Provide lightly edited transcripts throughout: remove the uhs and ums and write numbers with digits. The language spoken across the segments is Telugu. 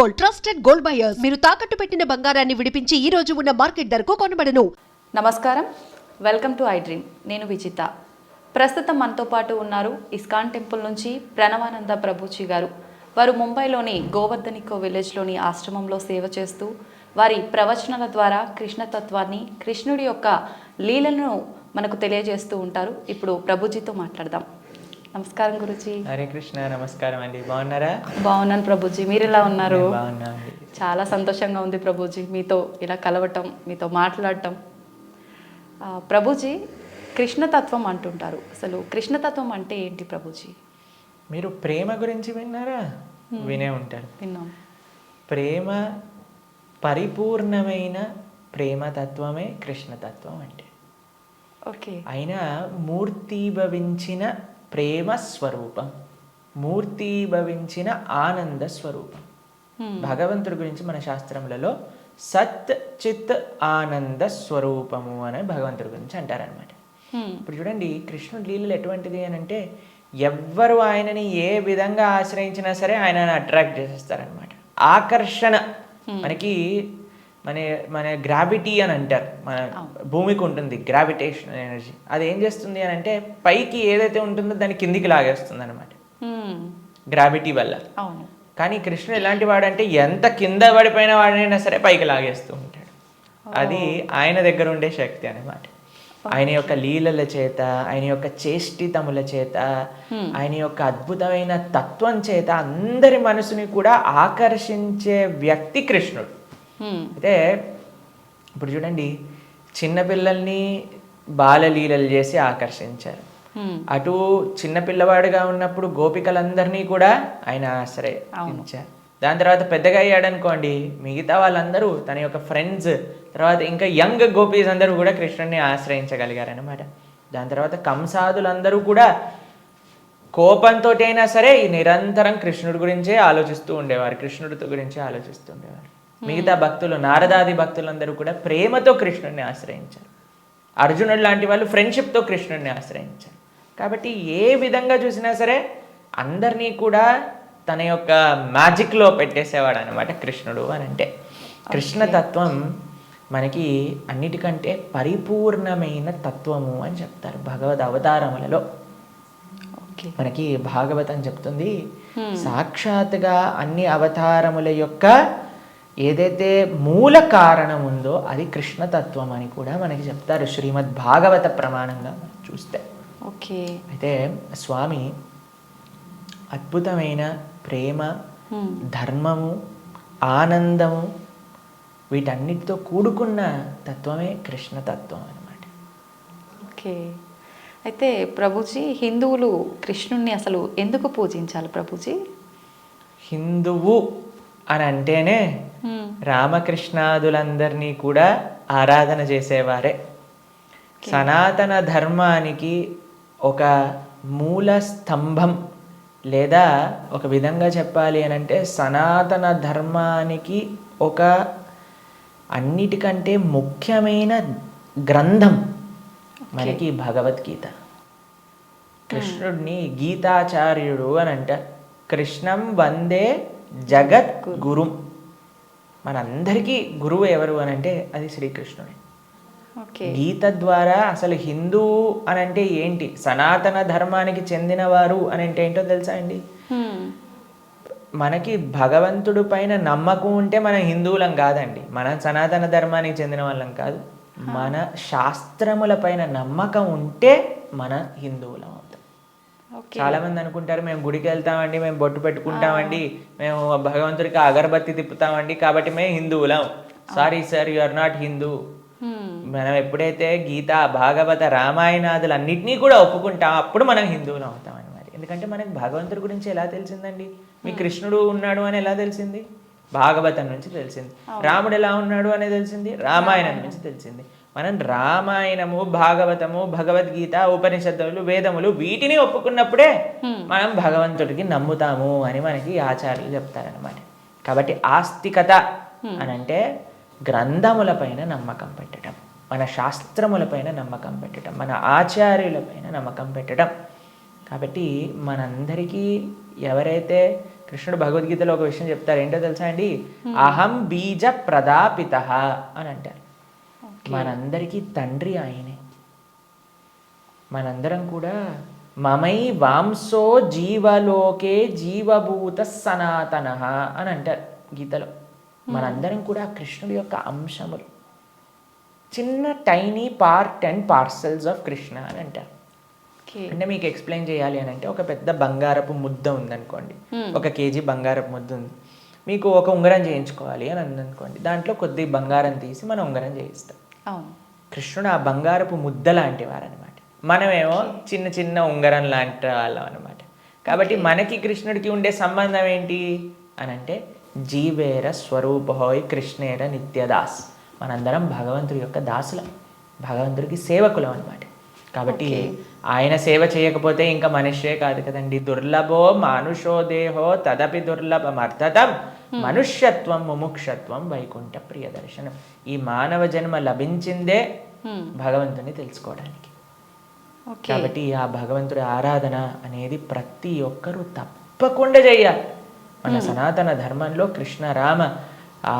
Gold, trusted gold buyers. మీరు తాకట్టు పెట్టిన బంగారాన్ని విడిపించి ఈ రోజు ఉన్న మార్కెట్ ధరకు కొనబడను. నమస్కారం, వెల్కమ్ టు ఐ డ్రీమ్. నేను విజిత. ప్రస్తుతం మనతో పాటు ఉన్నారు ఇస్కాన్ టెంపుల్ నుంచి ప్రణవానంద ప్రభుజీ గారు. వారు ముంబైలోని గోవర్ధనికో విలేజ్లోని ఆశ్రమంలో సేవ చేస్తూ వారి ప్రవచనాల ద్వారా కృష్ణతత్వాన్ని, కృష్ణుడి యొక్క లీలలను మనకు తెలియజేస్తూ ఉంటారు. ఇప్పుడు ప్రభుజీతో మాట్లాడదాం. నమస్కారం గురుజీ. హరే కృష్ణ. నమస్కారం అండి. బాగున్నారా? బాగున్నాను ప్రభుజీ, మీరు ఎలా ఉన్నారు? బాగున్నాండి. చాలా సంతోషంగా ఉంది ప్రభుజీ మీతో ఇలా కలవటం, మీతో మాట్లాడటం. ప్రభుజీ, కృష్ణతత్వం అంటుంటారు. అసలు కృష్ణతత్వం అంటే ఏంటి ప్రభుజీ? మీరు ప్రేమ గురించి విన్నారా? వినే ఉంటారు. విన్నాం. ప్రేమ, పరిపూర్ణమైన ప్రేమతత్వమే కృష్ణతత్వం అంటే. ఓకే. అయినా మూర్తీభవించిన ప్రేమ స్వరూపం, మూర్తీభవించిన ఆనంద స్వరూపం. భగవంతుడి గురించి మన శాస్త్రములలో సత్ చిత్ ఆనంద స్వరూపము అని భగవంతుడి గురించి అంటారనమాట. ఇప్పుడు చూడండి, కృష్ణుడి లీలలు ఎటువంటిది అని అంటే, ఎవ్వరు ఆయనని ఏ విధంగా ఆశ్రయించినా సరే ఆయనని అట్రాక్ట్ చేసేస్తారనమాట. ఆకర్షణ మనకి మన మన గ్రావిటీ అని అంటారు. మన భూమికి ఉంటుంది గ్రావిటేషన్ ఎనర్జీ. అది ఏం చేస్తుంది అని అంటే, పైకి ఏదైతే ఉంటుందో దాన్ని కిందికి లాగేస్తుంది అనమాట గ్రావిటీ వల్ల. అవును. కానీ కృష్ణుడు ఎలాంటి వాడంటే, ఎంత కింద పడిపోయిన వాడినైనా సరే పైకి లాగేస్తూ ఉంటాడు. అది ఆయన దగ్గర ఉండే శక్తి అనమాట. ఆయన యొక్క లీలల చేత, ఆయన యొక్క చేష్టితముల చేత, ఆయన యొక్క అద్భుతమైన తత్వం చేత అందరి మనసుని కూడా ఆకర్షించే వ్యక్తి కృష్ణుడు. అయితే ఇప్పుడు చూడండి, చిన్నపిల్లల్ని బాలలీలలు చేసి ఆకర్షించారు. అటు చిన్నపిల్లవాడుగా ఉన్నప్పుడు గోపికలందరినీ కూడా ఆయన ఆశ్రయించారు. దాని తర్వాత పెద్దగా అయ్యాడనుకోండి, మిగతా వాళ్ళందరూ తన యొక్క ఫ్రెండ్స్, తర్వాత ఇంకా యంగ్ గోపీస్ అందరూ కూడా కృష్ణుడిని ఆశ్రయించగలిగారనమాట. దాని తర్వాత కంసాదులందరూ కూడా కోపంతో అయినా సరే నిరంతరం కృష్ణుడి గురించే ఆలోచిస్తూ ఉండేవారు, కృష్ణుడితో గురించే ఆలోచిస్తూ ఉండేవారు. మిగతా భక్తులు, నారదాది భక్తులందరూ కూడా ప్రేమతో కృష్ణుడిని ఆశ్రయించారు. అర్జునుడు లాంటి వాళ్ళు ఫ్రెండ్షిప్తో కృష్ణుడిని ఆశ్రయించారు. కాబట్టి ఏ విధంగా చూసినా సరే అందరినీ కూడా తన యొక్క మ్యాజిక్లో పెట్టేసేవాడు అనమాట కృష్ణుడు అని అంటే. కృష్ణతత్వం మనకి అన్నిటికంటే పరిపూర్ణమైన తత్వము అని చెప్తారు భగవద్ అవతారములలో. మనకి భాగవతం చెప్తుంది, సాక్షాత్తుగా అన్ని అవతారముల యొక్క ఏదైతే మూల కారణం ఉందో అది కృష్ణతత్వం అని కూడా మనకి చెప్తారు శ్రీమద్ భాగవత ప్రమాణంగా చూస్తే. ఓకే. అయితే స్వామి అద్భుతమైన ప్రేమ, ధర్మము, ఆనందము వీటన్నిటితో కూడుకున్న తత్వమే కృష్ణతత్వం అన్నమాట. ఓకే. అయితే ప్రభుజీ, హిందువులు కృష్ణుణ్ణి అసలు ఎందుకు పూజించాలి ప్రభుజీ? హిందువు అని అంటేనే రామకృష్ణాదులందరినీ కూడా ఆరాధన చేసేవారే. సనాతన ధర్మానికి ఒక మూల స్తంభం, లేదా ఒక విధంగా చెప్పాలి అని అంటే సనాతన ధర్మానికి ఒక అన్నిటికంటే ముఖ్యమైన గ్రంథం మనకి భగవద్గీత. కృష్ణుడిని గీతాచార్యుడు అని అంటారు. కృష్ణం వందే జగత్ గురుం. మనందరికీ గురువు ఎవరు అని అంటే అది శ్రీకృష్ణుడే. గీత ద్వారా అసలు హిందూ అని అంటే ఏంటి, సనాతన ధర్మానికి చెందినవారు అని అంటే ఏంటో తెలుసా అండి? మనకి భగవంతుడి పైన నమ్మకం ఉంటే మనం హిందువులం కాదండి, మనం సనాతన ధర్మానికి చెందిన వాళ్ళం కాదు. మన శాస్త్రముల పైన నమ్మకం ఉంటే మన హిందువులం అవుతాం. చాలా మంది అనుకుంటారు, మేము గుడికి వెళ్తామండి, మేము బొట్టు పెట్టుకుంటామండి, మేము భగవంతుడికి అగరబత్తి తిప్పుతామండి కాబట్టి మేము హిందువులం. Sorry sir, you are not Hindu. మనం ఎప్పుడైతే గీత, భాగవత, రామాయణాదులు అన్నిటినీ కూడా ఒప్పుకుంటాం అప్పుడు మనం హిందువులు అవుతాం అన్నమాట. ఎందుకంటే మనకి భగవంతుడి గురించి ఎలా తెలిసిందండి? మీ కృష్ణుడు ఉన్నాడు అని ఎలా తెలిసింది? భాగవతం నుంచి తెలిసింది. రాముడు ఎలా ఉన్నాడు అని తెలిసింది రామాయణం నుంచి తెలిసింది. మనం రామాయణము, భాగవతము, భగవద్గీత, ఉపనిషత్తులు, వేదములు వీటిని ఒప్పుకున్నప్పుడే మనం భగవంతుడికి నమ్ముతాము అని మనకి ఆచార్యులు చెప్తారనమాట. కాబట్టి ఆస్తికత అని అంటే గ్రంథములపైన నమ్మకం పెట్టడం, మన శాస్త్రములపైన నమ్మకం పెట్టడం, మన ఆచార్యులపైన నమ్మకం పెట్టడం. కాబట్టి మనందరికీ ఎవరైతే కృష్ణుడు భగవద్గీతలో ఒక విషయం చెప్తారు, ఏంటో తెలుసా అండి? అహం బీజ ప్రదాపిత అని అంటారు. మనందరికీ తండ్రి ఆయనే. మనందరం కూడా మమై వాంసో జీవలోకే జీవభూత సనాతన అని అంటారు గీతలో. మనందరం కూడా కృష్ణుడి యొక్క అంశములు, చిన్న tiny part and parcels of Krishna అని అంటారు. అంటే మీకు ఎక్స్ప్లెయిన్ చేయాలి అని అంటే, ఒక పెద్ద బంగారపు ముద్ద ఉందనుకోండి, 1 కేజీ బంగారపు ముద్ద ఉంది, మీకు ఒక ఉంగరం చేయించుకోవాలి అని అందనుకోండి, దాంట్లో కొద్ది బంగారం తీసి మనం ఉంగరం చేయిస్తాం. కృష్ణుడు ఆ బంగారపు ముద్ద లాంటి వారనమాట, మనమేమో చిన్న చిన్న ఉంగరం లాంటి వాళ్ళం అనమాట. కాబట్టి మనకి కృష్ణుడికి ఉండే సంబంధం ఏంటి అని అంటే, జీవేర స్వరూపహోయ్ కృష్ణేర నిత్యదాస్. మనందరం భగవంతుడి యొక్క దాసులం, భగవంతుడికి సేవకులం అనమాట. కాబట్టి ఆయన సేవ చేయకపోతే ఇంకా మనుష్యే కాదు కదండి. దుర్లభో మానుషో దేహో తదపి దుర్లభమర్థతం మనుష్యత్వం ముముక్షత్వం వైకుంఠ ప్రియ దర్శనం. ఈ మానవ జన్మ లభించిందే భగవంతుని తెలుసుకోవడానికి. కాబట్టి ఆ భగవంతుడి ఆరాధన అనేది ప్రతి ఒక్కరూ తప్పకుండా చేయాలి. మన సనాతన ధర్మంలో కృష్ణ రామ ఆ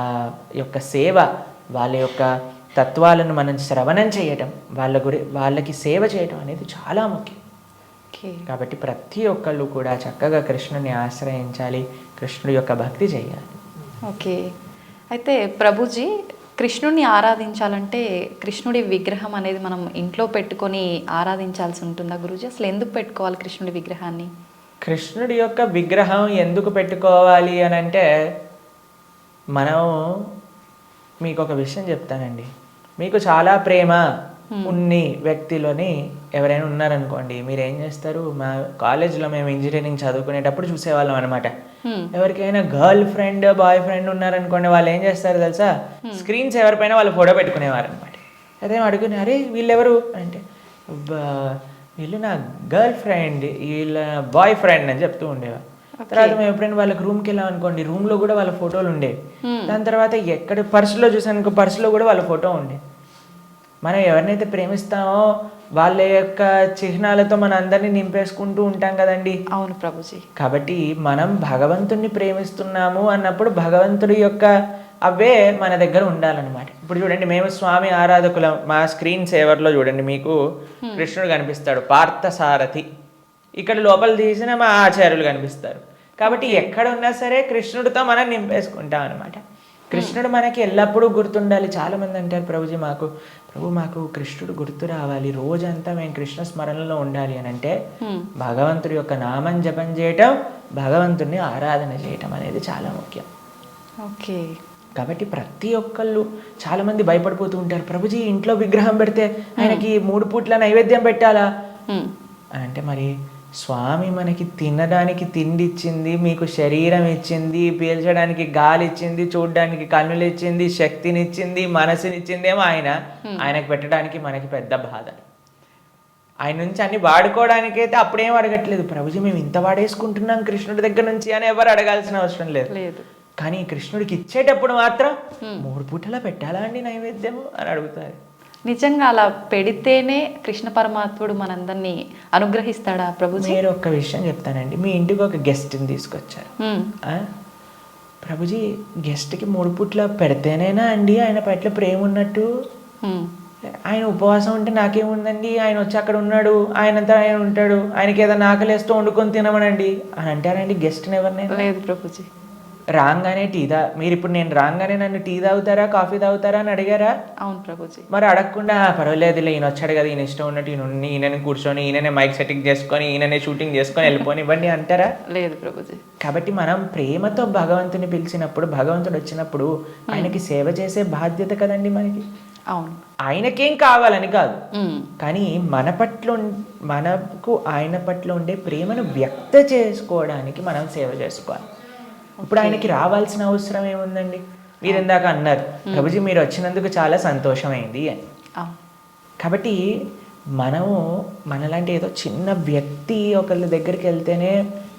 యొక్క సేవ, వాళ్ళ యొక్క తత్వాలను మనం శ్రవణం చేయటం, వాళ్ళకి సేవ చేయటం అనేది చాలా ముఖ్యం. కాబట్టి ప్రతి ఒక్కళ్ళు కూడా చక్కగా కృష్ణుని ఆశ్రయించాలి, కృష్ణుడి యొక్క భక్తి చేయాలి. ఓకే, అయితే ప్రభుజీ, కృష్ణుడిని ఆరాధించాలంటే కృష్ణుడి విగ్రహం అనేది మనం ఇంట్లో పెట్టుకొని ఆరాధించాల్సి ఉంటుందా గురూజీ? అసలు ఎందుకు పెట్టుకోవాలి కృష్ణుడి విగ్రహాన్ని? కృష్ణుడి యొక్క విగ్రహం ఎందుకు పెట్టుకోవాలి అని అంటే, మనం మీకు ఒక విషయం చెప్తానండి. మీకు చాలా ప్రేమ ఉన్ని వ్యక్తిలోని ఎవరైనా ఉన్నారనుకోండి, మీరు ఏం చేస్తారు? మా కాలేజ్లో మేము ఇంజనీరింగ్ చదువుకునేటప్పుడు చూసేవాళ్ళం అనమాట. ఎవరికైనా గర్ల్ ఫ్రెండ్ బాయ్ ఫ్రెండ్ ఉన్నారనుకోండి, వాళ్ళు ఏం చేస్తారు తెలుసా? స్క్రీన్స్ ఎవరిపైన వాళ్ళు ఫోటో పెట్టుకునేవారు అనమాట. అదే అడుగుని, అరే వీళ్ళెవరు అంటే, వీళ్ళు నా గర్ల్ ఫ్రెండ్, వీళ్ళ బాయ్ ఫ్రెండ్ అని చెప్తూ ఉండేవారు. తర్వాత మేము ఎప్పుడైనా వాళ్ళకి రూమ్కి వెళ్ళాం అనుకోండి, రూమ్లో కూడా వాళ్ళ ఫోటోలు ఉండేవి. దాని తర్వాత ఎక్కడ పర్సులో చూసాను, పర్సులో కూడా వాళ్ళ ఫోటో ఉండే. మనం ఎవరినైతే ప్రేమిస్తామో వాళ్ళ యొక్క చిహ్నాలతో మన అందరినీ నింపేసుకుంటూ ఉంటాం కదండి. అవును ప్రభుజీ. కాబట్టి మనం భగవంతుణ్ణి ప్రేమిస్తున్నాము అన్నప్పుడు భగవంతుడి యొక్క అవే మన దగ్గర ఉండాలన్నమాట. ఇప్పుడు చూడండి, మేము స్వామి ఆరాధకులం. మా స్క్రీన్ సేవర్లో చూడండి, మీకు కృష్ణుడు కనిపిస్తాడు, పార్థసారథి. ఇక్కడ లోపల తీసిన మా ఆచార్యులు కనిపిస్తారు. కాబట్టి ఎక్కడ ఉన్నా సరే కృష్ణుడితో మనం నింపేసుకుంటాం అనమాట. కృష్ణుడు మనకి ఎల్లప్పుడూ గుర్తుండాలి. చాలామంది అంటారు, ప్రభుజీ మాకు కృష్ణుడు గుర్తు రావాలి, రోజంతా మేము కృష్ణ స్మరణలో ఉండాలి అని అంటే, భగవంతుడి యొక్క నామం జపం చేయటం, భగవంతుడిని ఆరాధన చేయటం అనేది చాలా ముఖ్యం. ఓకే. కాబట్టి ప్రతి ఒక్కళ్ళు చాలామంది భయపడిపోతూ ఉంటారు, ప్రభుజీ ఇంట్లో విగ్రహం పెడితే ఆయనకి 3 పూట్ల నైవేద్యం పెట్టాలా అని అంటే, మరి స్వామి మనకి తినడానికి తిండి ఇచ్చింది, మీకు శరీరం ఇచ్చింది, పీల్చడానికి గాలి ఇచ్చింది, చూడడానికి కన్నులు ఇచ్చింది, శక్తినిచ్చింది, మనసునిచ్చిందేమో ఆయనకు పెట్టడానికి మనకి పెద్ద బాధ. ఆయన నుంచి అన్ని వాడుకోవడానికైతే అప్పుడేం అడగట్లేదు, ప్రభుజీ మేము ఇంత వాడేసుకుంటున్నాం కృష్ణుడి దగ్గర నుంచి అని ఎవరు అడగాల్సిన అవసరం లేదు. కానీ కృష్ణుడికి ఇచ్చేటప్పుడు మాత్రం 3 పూటలా పెట్టాలా అండి నైవేద్యము అని అడుగుతారు. నిజంగా అలా పెడితేనే కృష్ణ పరమాత్ముడు మనందరినీ అనుగ్రహిస్తాడా ప్రభుజీ? మీరు ఒక్క విషయం చెప్తానండి. మీ ఇంటికి ఒక గెస్ట్ని తీసుకొచ్చారు, ప్రభుజీ గెస్ట్కి 3 పూట్ల పెడితేనేనా అండి ఆయన పట్ల ప్రేమ ఉన్నట్టు? ఆయన ఉపవాసం ఉంటే నాకేముందండి, ఆయన వచ్చి అక్కడ ఉన్నాడు, ఆయనంతా ఆయన ఉంటాడు, ఆయనకి ఏదైనా ఆకలేస్తూ వండుకొని తినమనండి అని అంటారండి గెస్ట్ని ఎవరినైనా? లేదు ప్రభుజీ. రాగానే మీరు ఇప్పుడు నేను రాగానే నన్ను టీ తాగుతారా కాఫీ తాగుతారా అని అడిగారా? అవును ప్రభుజీ. మరి అడగకుండా పర్వాలేదులే ఈయన వచ్చాడు కదా, ఈయన ఇష్టం ఉన్నట్టు ఈయనని కూర్చొని, ఈయననే మైక్ సెట్టింగ్ చేసుకొని, ఈయననే షూటింగ్ చేసుకొని వెళ్ళిపోని ఇవ్వండి అంటారా? లేదు ప్రభుజీ. కాబట్టి మనం ప్రేమతో భగవంతుని పిలిచినప్పుడు, భగవంతుడు వచ్చినప్పుడు ఆయనకి సేవ చేసే బాధ్యత కదండి మనకి. అవును. ఆయనకేం కావాలని కాదు, కానీ మనకు ఆయన పట్ల ఉండే ప్రేమను వ్యక్త చేసుకోవడానికి మనం సేవ చేసుకోవాలి. ఇప్పుడు ఆయనకి రావాల్సిన అవసరం ఏముందండి? మీరు ఇందాక అన్నారు, ప్రభుజీ మీరు వచ్చినందుకు చాలా సంతోషమైంది అని. కాబట్టి మనలాంటి ఏదో చిన్న వ్యక్తి ఒకళ్ళ దగ్గరికి వెళ్తేనే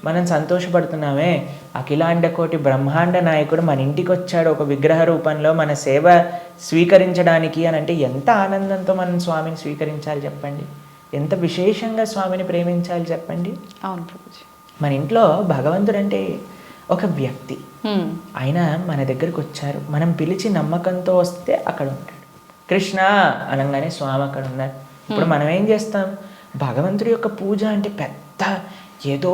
మనం సంతోషపడుతున్నామే. అఖిలాండ కోటి బ్రహ్మాండ నాయకుడు మన ఇంటికి వచ్చాడు ఒక విగ్రహ రూపంలో మన సేవ స్వీకరించడానికి అని అంటే, ఎంత ఆనందంతో మనం స్వామిని స్వీకరించాలి చెప్పండి, ఎంత విశేషంగా స్వామిని ప్రేమించాలి చెప్పండి. అవును ప్రభుజీ. మన ఇంట్లో భగవంతుడు అంటే ఒక వ్యక్తి. ఆయన మన దగ్గరికి వచ్చారు, మనం పిలిచి నమ్మకంతో వస్తే అక్కడ ఉంటాడు. కృష్ణ అనగానే స్వామి అక్కడ ఉన్నారు. ఇప్పుడు మనం ఏం చేస్తాం, భగవంతుడి యొక్క పూజ అంటే పెద్ద ఏదో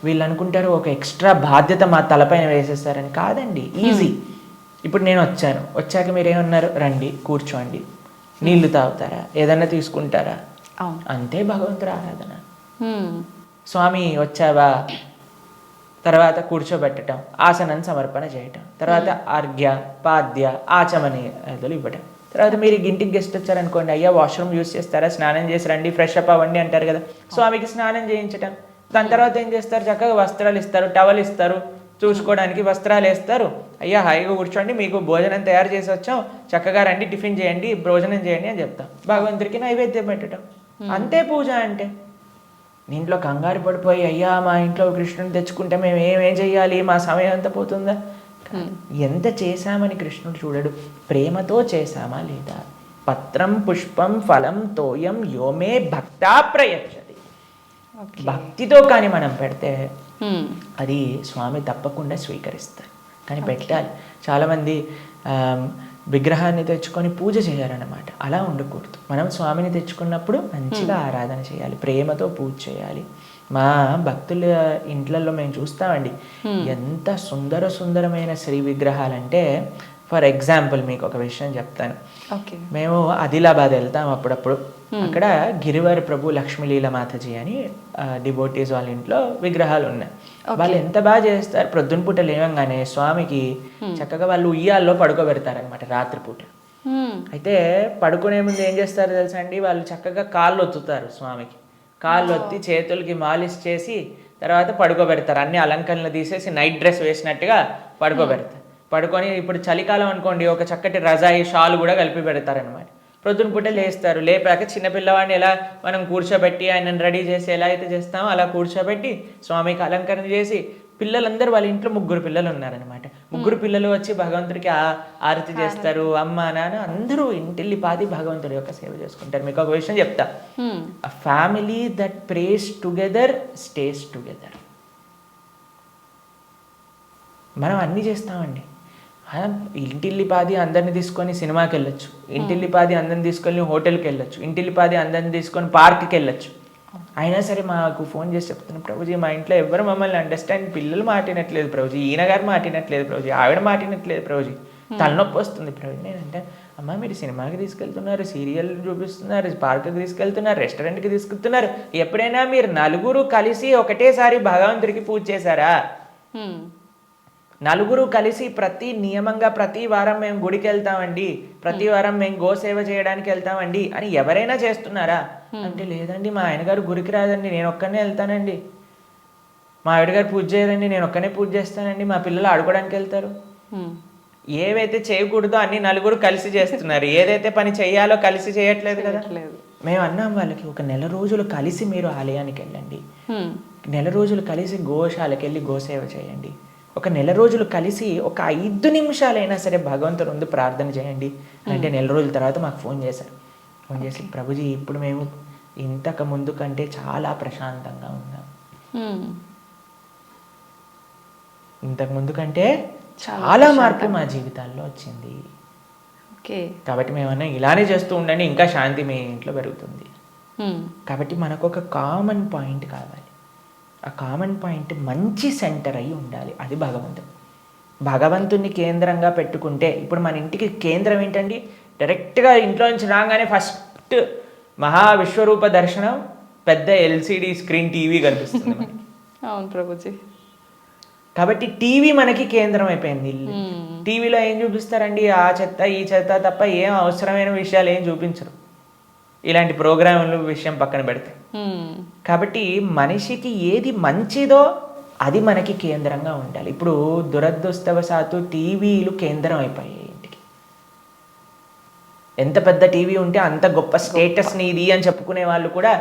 వీళ్ళు అనుకుంటారు ఒక ఎక్స్ట్రా బాధ్యత మా తలపైన వేసేస్తారని. కాదండి, ఈజీ. ఇప్పుడు నేను వచ్చాక మీరు ఏమన్నారు, రండి కూర్చోండి, నీళ్లు తాగుతారా, ఏదన్నా తీసుకుంటారా, అంతే భగవంతుడి ఆరాధన. స్వామి వచ్చావా, తర్వాత కూర్చోబెట్టడం, ఆసనం సమర్పణ చేయటం, తర్వాత అర్ఘ్య పాద్య ఆచమనీయాదులు ఇవ్వటం. తర్వాత మీరు ఇంటికి గెస్ట్ వచ్చారనుకోండి, అయ్యా వాష్రూమ్ యూజ్ చేస్తారా, స్నానం చేసి రండి, ఫ్రెష్ అప్ అవ్వండి అంటారు కదా, స్వామికి స్నానం చేయించటం. దాని తర్వాత ఏం చేస్తారు, చక్కగా వస్త్రాలు ఇస్తారు, టవల్ ఇస్తారు, చూసుకోవడానికి వస్త్రాలు వేస్తారు. అయ్యా హాయిగా కూర్చోండి, మీకు భోజనం తయారు చేసి వచ్చాం, చక్కగా రండి, టిఫిన్ చేయండి, భోజనం చేయండి అని చెప్తాం. భగవంతుడికి నైవేద్యం పెట్టడం, అంతే పూజ అంటే. దీంట్లో కంగారు పడిపోయి అయ్యా మా ఇంట్లో కృష్ణుని తెచ్చుకుంటే మేము ఏమేం చెయ్యాలి, మా సమయం అంతా పోతుందా. ఎంత చేశామని కృష్ణుడు చూడడు, ప్రేమతో చేశామా లేదా. పత్రం పుష్పం ఫలం తోయం యోమే భక్తా ప్రయచ్చతి. భక్తితో కానీ మనం పెడితే అది స్వామి తప్పకుండా స్వీకరిస్తారు. కానీ పెట్టాలి. చాలామంది విగ్రహాన్ని తెచ్చుకొని పూజ చేయాలన్నమాట. అలా ఉండకూడదు. మనం స్వామిని తెచ్చుకున్నప్పుడు మంచిగా ఆరాధన చేయాలి, ప్రేమతో పూజ చేయాలి. మా భక్తుల ఇంట్లలో మేము చూస్తామండి, ఎంత సుందరమైన శ్రీ విగ్రహాలంటే. ఫర్ ఎగ్జాంపుల్ మీకు ఒక విషయం చెప్తాను. మేము ఆదిలాబాద్ వెళ్తాం అప్పుడప్పుడు. అక్కడ గిరివర్ ప్రభు లక్ష్మీలీల మాతాజీ అని డివోటీస్ వాళ్ళ ఇంట్లో విగ్రహాలు ఉన్నాయి. వాళ్ళు ఎంత బాగా చేస్తారు, ప్రొద్దున పూట లేవంగానే స్వామికి చక్కగా వాళ్ళు ఉయ్యాల్లో పడుకోబెడతారనమాట రాత్రిపూట. అయితే పడుకునే ముందు ఏం చేస్తారు తెలుసా అండి, వాళ్ళు చక్కగా కాళ్ళు ఒత్తుతారు స్వామికి. కాళ్ళు ఒత్తి చేతులకి మాలిష్ చేసి తర్వాత పడుకోబెడతారు. అన్ని అలంకరణలు తీసేసి నైట్ డ్రెస్ వేసినట్టుగా పడుకోబెడతారు. పడుకొని ఇప్పుడు చలికాలం అనుకోండి, ఒక చక్కటి రజాయి షాల్ కూడా కలిపి పెడతారనమాట. ప్రొద్దున పూట లేస్తారు. లేపాక చిన్నపిల్లవాడిని ఎలా మనం కూర్చోబెట్టి ఆయనను రెడీ చేసి ఎలా అయితే చేస్తామో అలా కూర్చోబెట్టి స్వామికి అలంకరణ చేసి, పిల్లలందరూ వాళ్ళ ఇంట్లో 3 పిల్లలు ఉన్నారనమాట. 3 పిల్లలు వచ్చి భగవంతుడికి ఆరతి చేస్తారు. అమ్మ నాన్న అందరూ ఇంటిల్లి పాది భగవంతుడి యొక్క సేవ చేసుకుంటారు. మీకు ఒక విషయం చెప్తా, a family that praise together stays together. మనం అన్నీ చేస్తామండి. ఇంటిల్లిపాది అందరిని తీసుకొని సినిమాకి వెళ్ళొచ్చు, ఇంటిల్లిపాది అందరిని తీసుకొని హోటల్కి వెళ్ళొచ్చు, ఇంటిల్లిపాది అందరిని తీసుకొని పార్క్కి వెళ్ళొచ్చు. అయినా సరే మాకు ఫోన్ చేసి చెప్తున్నాం, ప్రభుజీ మా ఇంట్లో ఎవరు మమ్మల్ని అండర్స్టాండ్, పిల్లలు మాటినట్లేదు ప్రభుజీ, ఈయన గారు మాటినట్లేదు ప్రభుజీ, ఆవిడ మాటినట్లేదు ప్రభుజీ, తలనొప్పి వస్తుంది ప్రభుజీ. నేనంటే అమ్మ మీరు సినిమాకి తీసుకెళ్తున్నారు, సీరియల్ చూపిస్తున్నారు, పార్క్కి తీసుకెళ్తున్నారు, రెస్టారెంట్కి తీసుకెళ్తున్నారు, ఎప్పుడైనా మీరు నలుగురు కలిసి ఒకటేసారి భగవంతుడికి పూజ చేశారా? నలుగురు కలిసి నియమంగా ప్రతి వారం మేము గుడికి వెళ్తామండి, ప్రతి వారం మేము గోసేవ చేయడానికి వెళ్తామండి అని ఎవరైనా చేస్తున్నారా అంటే, లేదండి మా ఆయన గారు గుడికి రాదండి, నేను ఒక్కనే వెళ్తానండి, మా ఆవిడ గారు పూజ చేయరండి, నేను ఒక్కనే పూజ చేస్తానండి, మా పిల్లలు ఆడుకోవడానికి వెళ్తారు. ఏవైతే చేయకూడదో అన్ని నలుగురు కలిసి చేస్తున్నారు, ఏదైతే పని చెయ్యాలో కలిసి చేయట్లేదు కదా. మేము అన్నాం వాళ్ళకి, ఒక నెల రోజులు కలిసి మీరు ఆలయానికి వెళ్ళండి, నెల రోజులు కలిసి గోశాలకు వెళ్ళి గోసేవ చేయండి, ఒక నెల రోజులు కలిసి ఒక 5 నిమిషాలైనా సరే భగవంతుని ముందు ప్రార్థన చేయండి అంటే, నెల రోజుల తర్వాత మాకు ఫోన్ చేశారు. ఫోన్ చేసి ప్రభుజీ ఇప్పుడు మేము ఇంతకు ముందు కంటే చాలా ప్రశాంతంగా ఉన్నాం, ఇంతకు ముందు కంటే చాలా మార్పు మా జీవితాల్లో వచ్చింది. కాబట్టి మేమన్నా ఇలానే చేస్తూ ఉండండి, ఇంకా శాంతి మీ ఇంట్లో పెరుగుతుంది. కాబట్టి మనకు ఒక కామన్ పాయింట్ కావాలి. ఆ కామన్ పాయింట్ మంచి సెంటర్ అయి ఉండాలి, అది భగవంతుడు. భగవంతుని కేంద్రంగా పెట్టుకుంటే, ఇప్పుడు మన ఇంటికి కేంద్రం ఏంటండి, డైరెక్ట్గా ఇంట్లో నుంచి రాగానే ఫస్ట్ మహావిశ్వరూప దర్శనం, పెద్ద ఎల్సిడి స్క్రీన్ టీవీ కనిపిస్తుంది మనకి. అవును ప్రభుజీ. కాబట్టి టీవీ మనకి కేంద్రం అయిపోయింది. టీవీలో ఏం చూపిస్తారండి, ఆ చెత్త ఈ చెత్త తప్ప ఏం అవసరమైన విషయాలు ఏం చూపించరు, ఇలాంటి ప్రోగ్రాముల విషయం పక్కన పెడితే. కాబట్టి మనిషికి ఏది మంచిదో అది మనకి కేంద్రంగా ఉండాలి. ఇప్పుడు దురదృష్టవశాత్తు టీవీలు కేంద్రం అయిపోయాయి ఇంటికి. ఎంత పెద్ద టీవీ ఉంటే అంత గొప్ప స్టేటస్ నీది అని చెప్పుకునే వాళ్ళు కూడా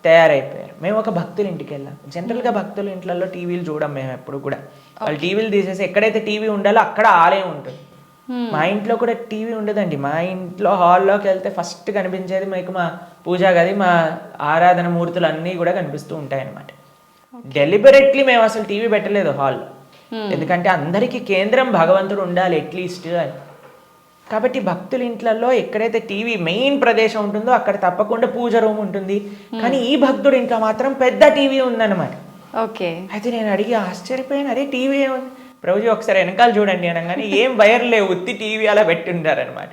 తయారైపోయారు. మేము ఒక భక్తుల ఇంటికి వెళ్ళాం. జనరల్గా భక్తుల ఇంట్లలో టీవీలు చూడం మేము ఎప్పుడు కూడా. వాళ్ళు టీవీలు తీసేసి ఎక్కడైతే టీవీ ఉండాలో అక్కడ ఆలయం ఉంటుంది. మా ఇంట్లో కూడా టీవీ ఉండదండి. మా ఇంట్లో హాల్లోకి వెళ్తే ఫస్ట్ కనిపించేది మీకు మా పూజా గది, మా ఆరాధన మూర్తులు అన్నీ కూడా కనిపిస్తూ ఉంటాయి అన్నమాట. డెలిబరేట్లీ మేము అసలు టీవీ పెట్టలేదు హాల్లో. ఎందుకంటే అందరికీ కేంద్రం భగవంతుడు ఉండాలి అట్లీస్ట్ అని. కాబట్టి భక్తుల ఇంట్లలో ఎక్కడైతే టీవీ మెయిన్ ప్రదేశం ఉంటుందో అక్కడ తప్పకుండా పూజ రూమ్ ఉంటుంది. కానీ ఈ భక్తుడి ఇంట్లో మాత్రం పెద్ద టీవీ ఉందన్నమాట. ఓకే. అయితే నేను అడిగి ఆశ్చర్యపోయాను, అరే టీవీ ఏముంది ప్రభుజీ ఒకసారి వెనకాల చూడండి అనగానే ఏం వైర్ లేవు, ఉత్తి టీవీ అలా పెట్టుంటారనమాట.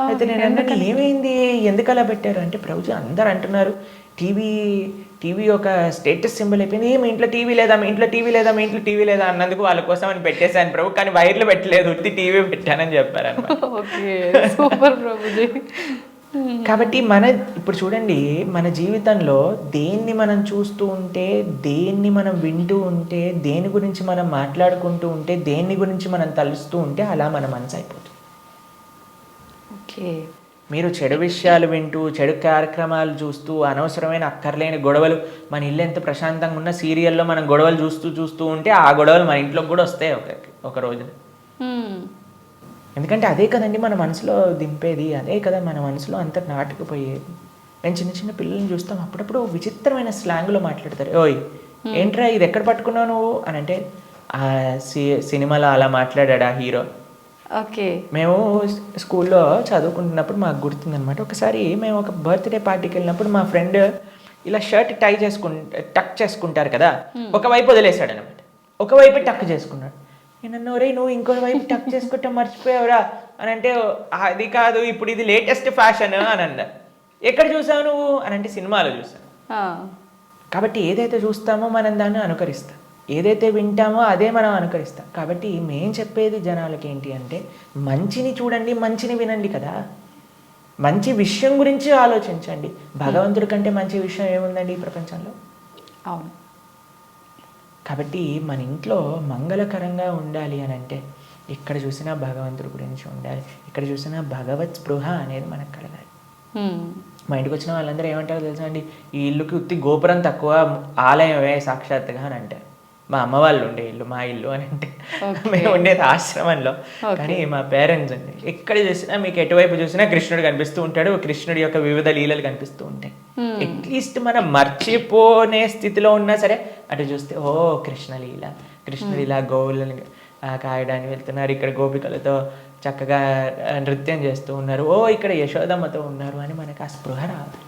అయితే నేను అన్నాను ఏమైంది, ఎందుకు అలా పెట్టారు అంటే ప్రభుజీ అందరు అంటున్నారు టీవీ ఒక స్టేటస్ సింబల్ అయిపోయింది, మీ ఇంట్లో టీవీ లేదా, మీ ఇంట్లో టీవీ లేదా, మీ ఇంట్లో టీవీ లేదా అన్నందుకు వాళ్ళ కోసం అని పెట్టేశాను ప్రభు, కానీ వైర్లు పెట్టలేదు, ఉత్తి టీవీ పెట్టానని చెప్పారనమాట. Okay, super Prabhuji. కాబట్టి ఇప్పుడు చూడండి, మన జీవితంలో దేన్ని మనం చూస్తూ ఉంటే, దేన్ని మనం వింటూ ఉంటే, దేని గురించి మనం మాట్లాడుకుంటూ ఉంటే, దేన్ని గురించి మనం తలుస్తూ ఉంటే అలా మన మనసు అయిపోతుంది. ఓకే. మీరు చెడు విషయాలు వింటూ, చెడు కార్యక్రమాలు చూస్తూ, అనవసరమైన అక్కర్లేని గొడవలు, మన ఇల్లు ఎంత ప్రశాంతంగా ఉన్న సీరియల్లో మనం గొడవలు చూస్తూ ఉంటే ఆ గొడవలు మన ఇంట్లోకి కూడా వస్తాయి ఒక రోజున. ఎందుకంటే అదే కదండి మన మనసులో దింపేది, అదే కదా మన మనసులో అంత నాటుకుపోయేది. నేను చిన్న చిన్న పిల్లల్ని చూస్తాం, అప్పుడప్పుడు విచిత్రమైన స్లాంగ్లో మాట్లాడతారు. ఓయ్ ఏంట్రా ఇది ఎక్కడ పట్టుకున్నావు నువ్వు అని అంటే, ఆ సినిమాలో అలా మాట్లాడా హీరో. ఓకే. మేము స్కూల్లో చదువుకుంటున్నప్పుడు మాకు గుర్తుందనమాట, ఒకసారి మేము ఒక బర్త్డే పార్టీకి వెళ్ళినప్పుడు మా ఫ్రెండ్ ఇలా షర్ట్ టక్ చేసుకుంటారు కదా, ఒకవైపు వదిలేశాడు అనమాట, ఒకవైపు టక్ చేసుకున్నాడు. నేను రే నువ్వు ఇంకో వైపు టక్ చేసుకుంటా మర్చిపోయావురా అని అంటే, అది కాదు ఇప్పుడు ఇది లేటెస్ట్ ఫ్యాషన్ అని అన్నారు. ఎక్కడ చూసావు నువ్వు అని అంటే, సినిమాలో చూసాను. కాబట్టి ఏదైతే చూస్తామో మనం దాన్ని అనుకరిస్తాం, ఏదైతే వింటామో అదే మనం అనుకరిస్తాం. కాబట్టి మేం చెప్పేది జనాలకి ఏంటి అంటే, మంచిని చూడండి, మంచిని వినండి కదా, మంచి విషయం గురించి ఆలోచించండి. భగవంతుడి కంటే మంచి విషయం ఏముందండి ఈ ప్రపంచంలో? అవును. కాబట్టి మన ఇంట్లో మంగళకరంగా ఉండాలి అని అంటే ఎక్కడ చూసినా భగవంతుడి గురించి ఉండాలి, ఇక్కడ చూసినా భగవత్ స్పృహ అనేది మనకు కలగాలి. మా ఇంటికి వచ్చిన వాళ్ళందరూ ఏమంటారో తెలుసా అండి, ఈ ఇల్లుకి ఉత్తి గోపురం తక్కువ, ఆలయమే సాక్షాత్తుగా అని అంటారు. మా అమ్మ వాళ్ళు ఉండే ఇల్లు మా ఇల్లు అని అంటే, మేము ఉండేది ఆశ్రమంలో. కానీ మా పేరెంట్స్ అండి ఎక్కడ చూసినా మీకు ఎటువైపు చూసినా కృష్ణుడు కనిపిస్తూ ఉంటాడు, కృష్ణుడి యొక్క వివిధ లీలలు కనిపిస్తూ ఉంటాయి. అట్లీస్ట్ మనం మర్చిపోనే స్థితిలో ఉన్నా సరే అటు చూస్తే ఓ కృష్ణలీల, కృష్ణలీల గోవులని కాయడానికి వెళ్తున్నారు, ఇక్కడ గోపికలతో చక్కగా నృత్యం చేస్తూ ఉన్నారు, ఓ ఇక్కడ యశోదమ్మతో ఉన్నారు అని మనకు ఆ స్పృహ రావాలి.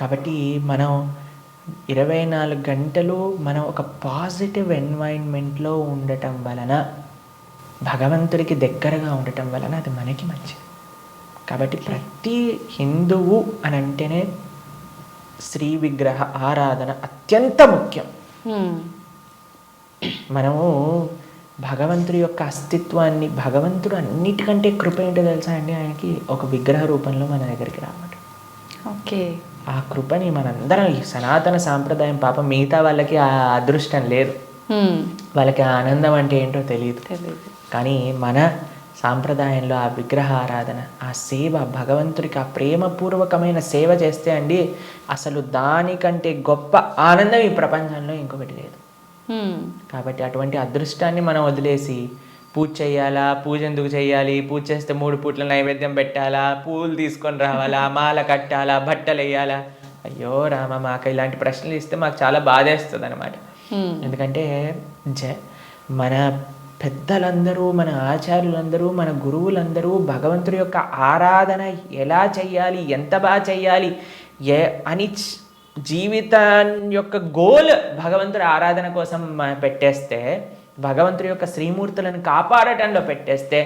కాబట్టి మనం 24 గంటలు మనం ఒక పాజిటివ్ ఎన్వైరన్మెంట్లో ఉండటం వలన, భగవంతుడికి దగ్గరగా ఉండటం వలన అది మనకి మంచిది. కాబట్టి ప్రతి హిందువు అని అంటేనే శ్రీ విగ్రహ ఆరాధన అత్యంత ముఖ్యం. మనము భగవంతుడి యొక్క అస్తిత్వాన్ని, భగవంతుడు అన్నిటికంటే కృప ఏంటో తెలుసా అండి, ఆయనకి ఒక విగ్రహ రూపంలో మన దగ్గరికి రావడం. ఓకే. ఆ కృపని మనందరం, ఈ సనాతన సాంప్రదాయం పాపం మిగతా వాళ్ళకి ఆ అదృష్టం లేదు, వాళ్ళకి ఆ ఆనందం అంటే ఏంటో తెలియదు. కానీ మన సాంప్రదాయంలో ఆ విగ్రహ ఆరాధన, ఆ సేవ, భగవంతుడికి ఆ ప్రేమపూర్వకమైన సేవ చేస్తే అండి అసలు దానికంటే గొప్ప ఆనందం ఈ ప్రపంచంలో ఇంకొకటి లేదు. కాబట్టి అటువంటి అదృష్టాన్ని మనం వదిలేసి పూజ చేయాలా, పూజ ఎందుకు చేయాలి, పూజ చేస్తే 3 పూట్ల నైవేద్యం పెట్టాలా, పూలు తీసుకొని రావాలా, మాల కట్టాలా, బట్టలు వేయాలా, అయ్యో రామ మాకు ఇలాంటి ప్రశ్నలు ఇస్తే మాకు చాలా బాధేస్తుంది అనమాట. ఎందుకంటే మన పెద్దలందరూ, మన ఆచార్యులందరూ, మన గురువులందరూ భగవంతుడి యొక్క ఆరాధన ఎలా చెయ్యాలి, ఎంత బాగా చెయ్యాలి అని జీవితం యొక్క గోల్ భగవంతుడి ఆరాధన కోసం పెట్టేస్తే, భగవంతుడి యొక్క శ్రీమూర్తులను కాపాడటంలో పెట్టేస్తే,